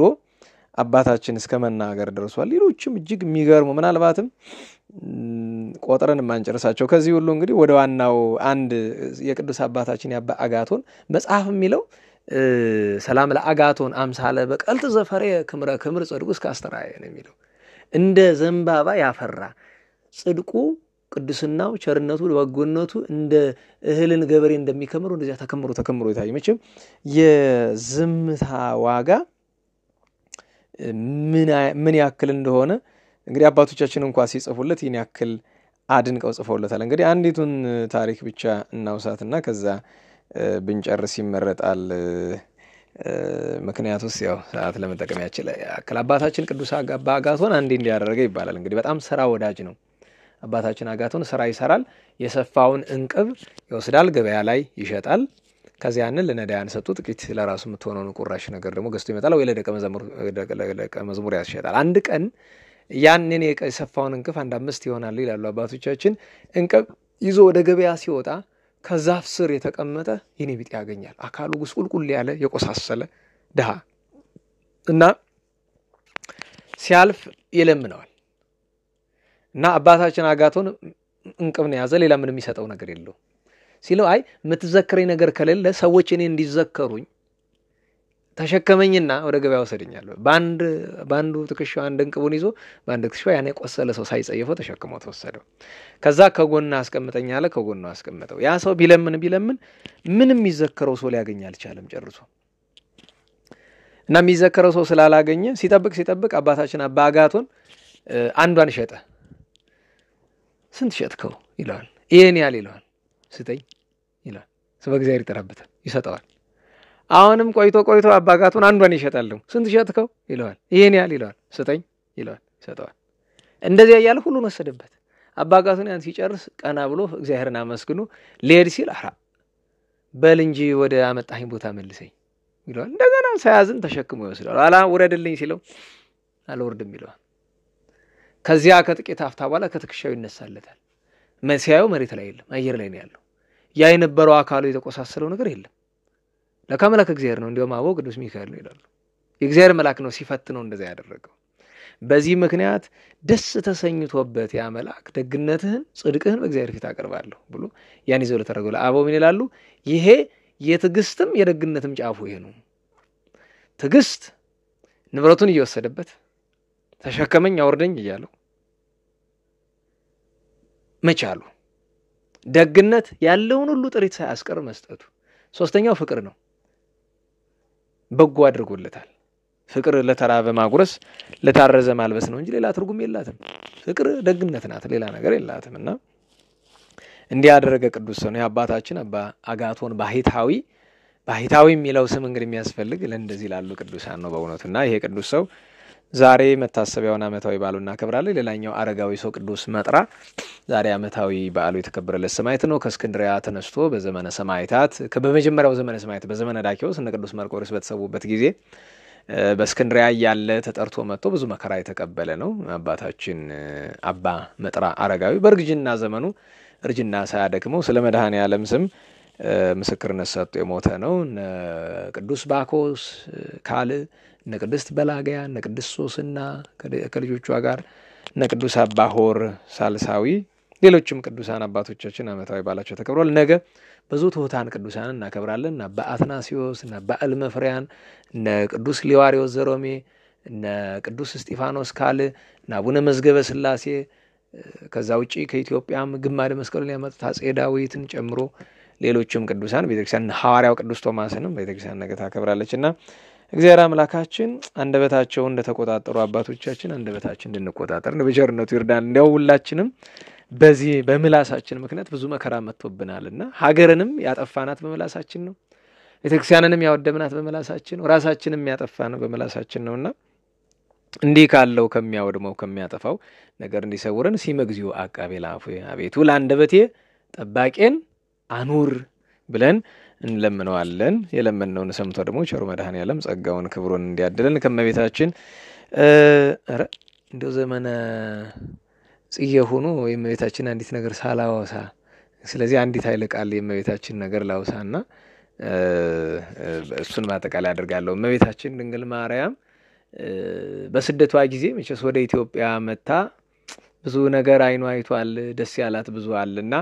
አባታችን እስከ መናገር ደርሷል። ሌሎችም እጅግ የሚገርሙ ምናልባትም ቆጥረን ማንጨርሳቸው ከዚህ ሁሉ እንግዲህ ወደ ዋናው አንድ የቅዱስ አባታችን የአባ አጋቶን መጽሐፍ የሚለው ሰላም ለአጋቶን አምሳለ በቀልት ዘፈሬ ክምር ጽድቁ እስከ አስተራየ ነው የሚለው። እንደ ዘንባባ ያፈራ ጽድቁ ቅዱስናው ቸርነቱ በጎነቱ እንደ እህልን ገበሬ እንደሚከምሩ እንደዚያ ተከምሮ ይታይ። መቼም የዝምታ ዋጋ ምን ያክል እንደሆነ እንግዲህ አባቶቻችን እንኳን ሲጽፉለት ይህን ያክል አድንቀው ጽፈውለታል። እንግዲህ አንዲቱን ታሪክ ብቻ እናውሳትና ከዛ ብንጨርስ ይመረጣል። ምክንያቱስ ያው ሰዓት ለመጠቀም ያክል አባታችን ቅዱስ አባ አጋቶን አንዴ እንዲያደረገ ይባላል። እንግዲህ በጣም ስራ ወዳጅ ነው አባታችን አጋቶን። ስራ ይሰራል፣ የሰፋውን እንቅብ ይወስዳል፣ ገበያ ላይ ይሸጣል። ከዚያንን ለነዳያን ሰጡ፣ ጥቂት ለራሱ የምትሆነውን ቁራሽ ነገር ደግሞ ገዝቶ ይመጣል፣ ወይ ለደቀ መዝሙር ያስሸጣል። አንድ ቀን ያንን የሰፋውን እንቅፍ አንድ 5 ይሆናል ይላሉ አባቶቻችን። እንቅፍ ይዞ ወደ ገበያ ሲወጣ ከዛፍ ስር የተቀመጠ የኔ ቢጤ ያገኛል። አካሉ ጉስቁልቁል ያለ የቆሳሰለ ድሃ እና ሲያልፍ ይለምነዋል። እና አባታችን አጋቶን እንቅብ ነው ያዘ፣ ሌላ ምንም የሚሰጠው ነገር የለው ሲለው አይ የምትዘከረኝ ነገር ከሌለ ሰዎች እኔ እንዲዘከሩኝ ተሸከመኝና ወደ ገበያ ወሰደኛለሁ። ባንዱ ትከሻው አንድ እንቅቡን ይዞ ባንዱ ትከሻው ያኔ ቆሰለ ሰው ሳይጸየፈው ተሸክሞ ተወሰደው። ከዛ ከጎና አስቀምጠኝ አለ፣ ከጎና አስቀምጠው። ያ ሰው ቢለምን ምንም የሚዘከረው ሰው ሊያገኝ አልቻለም ጨርሶ። እና የሚዘከረው ሰው ስላላገኘ ሲጠብቅ አባታችን አባ አጋቶን አንዷን ሸጠ። ስንት ሸጥከው ይለዋል። ይሄን ያህል ይለዋል። ስጠኝ ይላል። ስለ እግዚአብሔር ይጠራበታል፣ ይሰጠዋል። አሁንም ቆይቶ አባ አጋቶን አንዷን ይሸጣል። ስንት ሸጥከው ይለዋል። ይሄን ያህል ይለዋል። ስጠኝ ይለዋል፣ ይሰጠዋል። እንደዚያ እያለ ሁሉን ወሰደበት። አባ አጋቶን ያን ሲጨርስ ቀና ብሎ እግዚአብሔርን አመስግኖ ሊሄድ ሲል በል እንጂ ወደ አመጣኸኝ ቦታ መልሰኝ ይለዋል። እንደገና ሳያዝን ተሸክሞ ይወስዳል። አላ ውረድልኝ ሲለው አልወርድም ይለዋል። ከዚያ ከጥቂት አፍታ በኋላ ከትከሻው ይነሳለታል። ሲያየው መሬት ላይ የለም፣ አየር ላይ ነው ያለው። ያ የነበረው አካሉ የተቆሳሰለው ነገር የለም። ለካ መልአክ እግዚአብሔር ነው። እንዲያውም አበው ቅዱስ ሚካኤል ነው ይላሉ። የእግዚአብሔር መልአክ ነው ሲፈትነው እንደዛ ያደረገው። በዚህ ምክንያት ደስ ተሰኝቶበት ያ መልአክ ደግነትህን ጽድቅህን በእግዚአብሔር ፊት አቀርባለሁ ብሎ ያን ይዘው ለተረገው አበው ምን ይላሉ? ይሄ የትዕግስትም የደግነትም ጫፉ ይሄ ነው። ትዕግስት ንብረቱን እየወሰደበት ተሸከመኝ አውርደኝ እያለው መቻሉ፣ ደግነት ያለውን ሁሉ ጥሪት ሳያስቀር መስጠቱ። ሶስተኛው ፍቅር ነው። በጎ አድርጎለታል። ፍቅር ለተራበ ማጉረስ ለታረዘ ማልበስ ነው እንጂ ሌላ ትርጉም የላትም። ፍቅር ደግነት ናት፣ ሌላ ነገር የላትም። እና እንዲህ ያደረገ ቅዱስ ሰው ነው አባታችን አባ አጋቶን ባህታዊ የሚለው ስም እንግዲህ የሚያስፈልግ ለእንደዚህ ላሉ ቅዱሳን ነው በእውነቱና ይሄ ቅዱስ ሰው ዛሬ መታሰቢያውን ዓመታዊ በዓሉ እናከብራለን። ሌላኛው አረጋዊ ሰው ቅዱስ መጥራ ዛሬ ዓመታዊ በዓሉ የተከበረለት ሰማዕት ነው። ከእስክንድርያ ተነስቶ በዘመነ ሰማዕታት በመጀመሪያው ዘመነ ሰማዕታት በዘመነ ዳኪዎስ እነ ቅዱስ መርቆሬዎስ በተሰዉበት ጊዜ በእስክንድርያ ያለ ተጠርቶ መጥቶ ብዙ መከራ የተቀበለ ነው አባታችን አባ መጥራ አረጋዊ። በእርጅና ዘመኑ እርጅና ሳያደክመው ስለ መድኃኔዓለም ስም ምስክርነት ሰጥቶ የሞተ ነው። ቅዱስ ባኮስ ካል እነ ቅድስት በላጋያ እነ ቅድስት ሶስና ከልጆቿ ጋር እነ ቅዱስ አባ ሆር ሳልሳዊ ሌሎችም ቅዱሳን አባቶቻችን ዓመታዊ በዓላቸው ተከብሯል። ነገ ብዙ ትሑታን ቅዱሳን እናከብራለን። እነ አባ አትናሲዮስ እነ አባ እልመፍሪያን እነ ቅዱስ ሊዋሪዮስ ዘሮሜ እነ ቅዱስ እስጢፋኖስ ካል እነ አቡነ መዝገበ ሥላሴ ከዛ ውጪ ከኢትዮጵያም ግማደ መስቀሉን ያመጡት አፄ ዳዊትን ጨምሮ ሌሎችም ቅዱሳን ቤተክርስቲያን ሐዋርያው ቅዱስ ቶማስንም ቤተክርስቲያን ነገ ታከብራለችና እግዚአብሔር አምላካችን አንደበታቸውን እንደተቆጣጠሩ አባቶቻችን አንደበታችን እንድንቆጣጠር በቸርነቱ ይርዳን። እንዲያው ሁላችንም በዚህ በምላሳችን ምክንያት ብዙ መከራ መጥቶብናልና ሀገርንም ያጠፋናት በምላሳችን ነው፣ ቤተክርስቲያንንም ያወደምናት በምላሳችን ነው፣ ራሳችንም ያጠፋነው በምላሳችን ነውና እንዲህ ካለው ከሚያወድመው ከሚያጠፋው ነገር እንዲሰውረን ሲመግዚው አቃቤ ላፉ አቤቱ ለአንደበቴ ጠባቄን አኑር ብለን እንለምነዋለን። የለመነውን ሰምቶ ደግሞ ቸሩ መድኃኔዓለም ጸጋውን ክብሩን እንዲያድለን ከመቤታችን እንደው ዘመነ ጽዬ ሆኖ የመቤታችን አንዲት ነገር ሳላወሳ ስለዚህ አንዲት ኃይለ ቃል የመቤታችን ነገር ላውሳና እሱን ማጠቃለያ አድርጋለሁ። መቤታችን ድንግል ማርያም በስደቷ ጊዜ መቼስ ወደ ኢትዮጵያ መጣ ብዙ ነገር አይኗ አይቷል፣ ደስ ያላት ብዙ አለና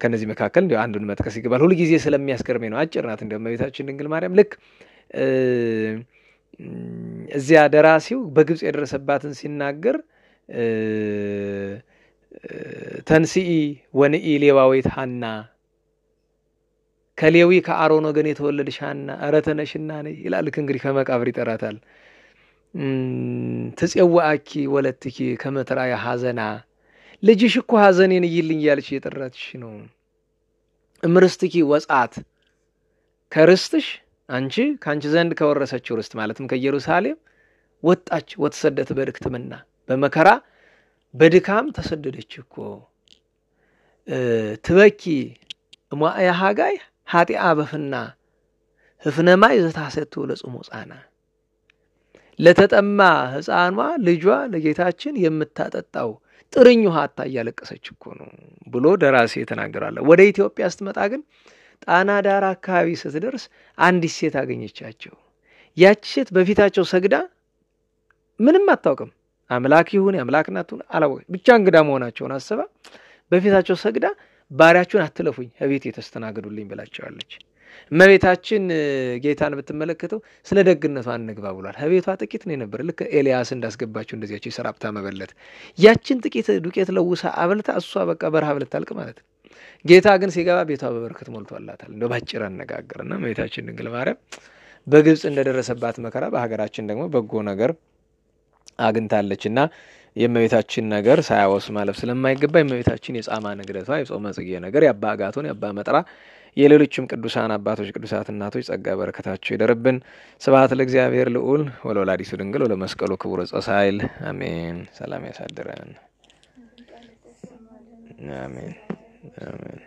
ከነዚህ መካከል እንደው አንዱን መጥቀስ ይገባል። ሁሉ ጊዜ ስለሚያስገርመኝ ነው። አጭር ናት እንደው መቤታችን ድንግል ማርያም ልክ እዚያ ደራሲው በግብጽ የደረሰባትን ሲናገር ተንሲኢ ወንኢ ሌዋዊት ሐና ከሌዊ ከአሮን ወገን የተወለደች ሐና ኧረ ተነሽና ነይ ይላል። እንግዲህ ከመቃብር ይጠራታል። ትጽዋአኪ ወለትኪ ከመትራያ ሐዘና ልጅሽ እኮ ሐዘኔን ይይልኝ ያለች የጠራትሽ ነው። እምርስትኪ ወጻት ከርስትሽ አንቺ ካንቺ ዘንድ ከወረሰችው ርስት ማለትም ከኢየሩሳሌም ወጣች። ወተሰደት በድክትምና በመከራ በድካም ተሰደደች እኮ። ትበኪ እማያ ሃጋይ ኃጢአ በፍና ህፍነማይ ዘታሰቱ ለጽሙ ጻና ለተጠማ ሕፃኗ ልጇ ለጌታችን የምታጠጣው ጥርኝ ውሃ አታ እያለቀሰች እኮ ነው ብሎ ደራሲ ተናገራለ። ወደ ኢትዮጵያ ስትመጣ ግን ጣና ዳር አካባቢ ስትደርስ አንዲት ሴት አገኘቻቸው። ያቺ ሴት በፊታቸው ሰግዳ ምንም አታውቅም፣ አምላክ ይሁን አምላክ ናቱን አላወቀች፣ ብቻ እንግዳ መሆናቸውን አስባ በፊታቸው ሰግዳ ባሪያችሁን አትለፉኝ እቤቴ ተስተናገዱልኝ ብላቸዋለች። እመቤታችን ጌታን ብትመለከተው ስለ ደግነቷ አንግባ ብሏል። ከቤቷ ጥቂት ነው ነበር፣ ልክ ኤልያስ እንዳስገባቸው እንደዚያች የሰራፕታ መበለት ያችን ጥቂት ዱቄት ለውሳ አብልታ እሷ በቃ በረሃብ ልታልቅ ማለት ነው። ጌታ ግን ሲገባ ቤቷ በበረከት ሞልቷላታል። እንደው ባጭር አነጋገርና እመቤታችን ድንግል ማርያም በግብጽ እንደደረሰባት መከራ በሀገራችን ደግሞ በጎ ነገር አግኝታለችና የእመቤታችን ነገር ሳያወስ ማለፍ ስለማይገባ የእመቤታችን የጻማ ንግደቷ የጾመ ጽጌ ነገር የአባ አጋቶን የአባ መጥራ የሌሎችም ቅዱሳን አባቶች ቅዱሳት እናቶች ጸጋ በረከታቸው ይደርብን። ስብሐት ለእግዚአብሔር ልዑል ወለወላዲቱ ድንግል ወለመስቀሉ ክቡር ጸሳይል አሜን። ሰላም ያሳድረን። አሜን አሜን።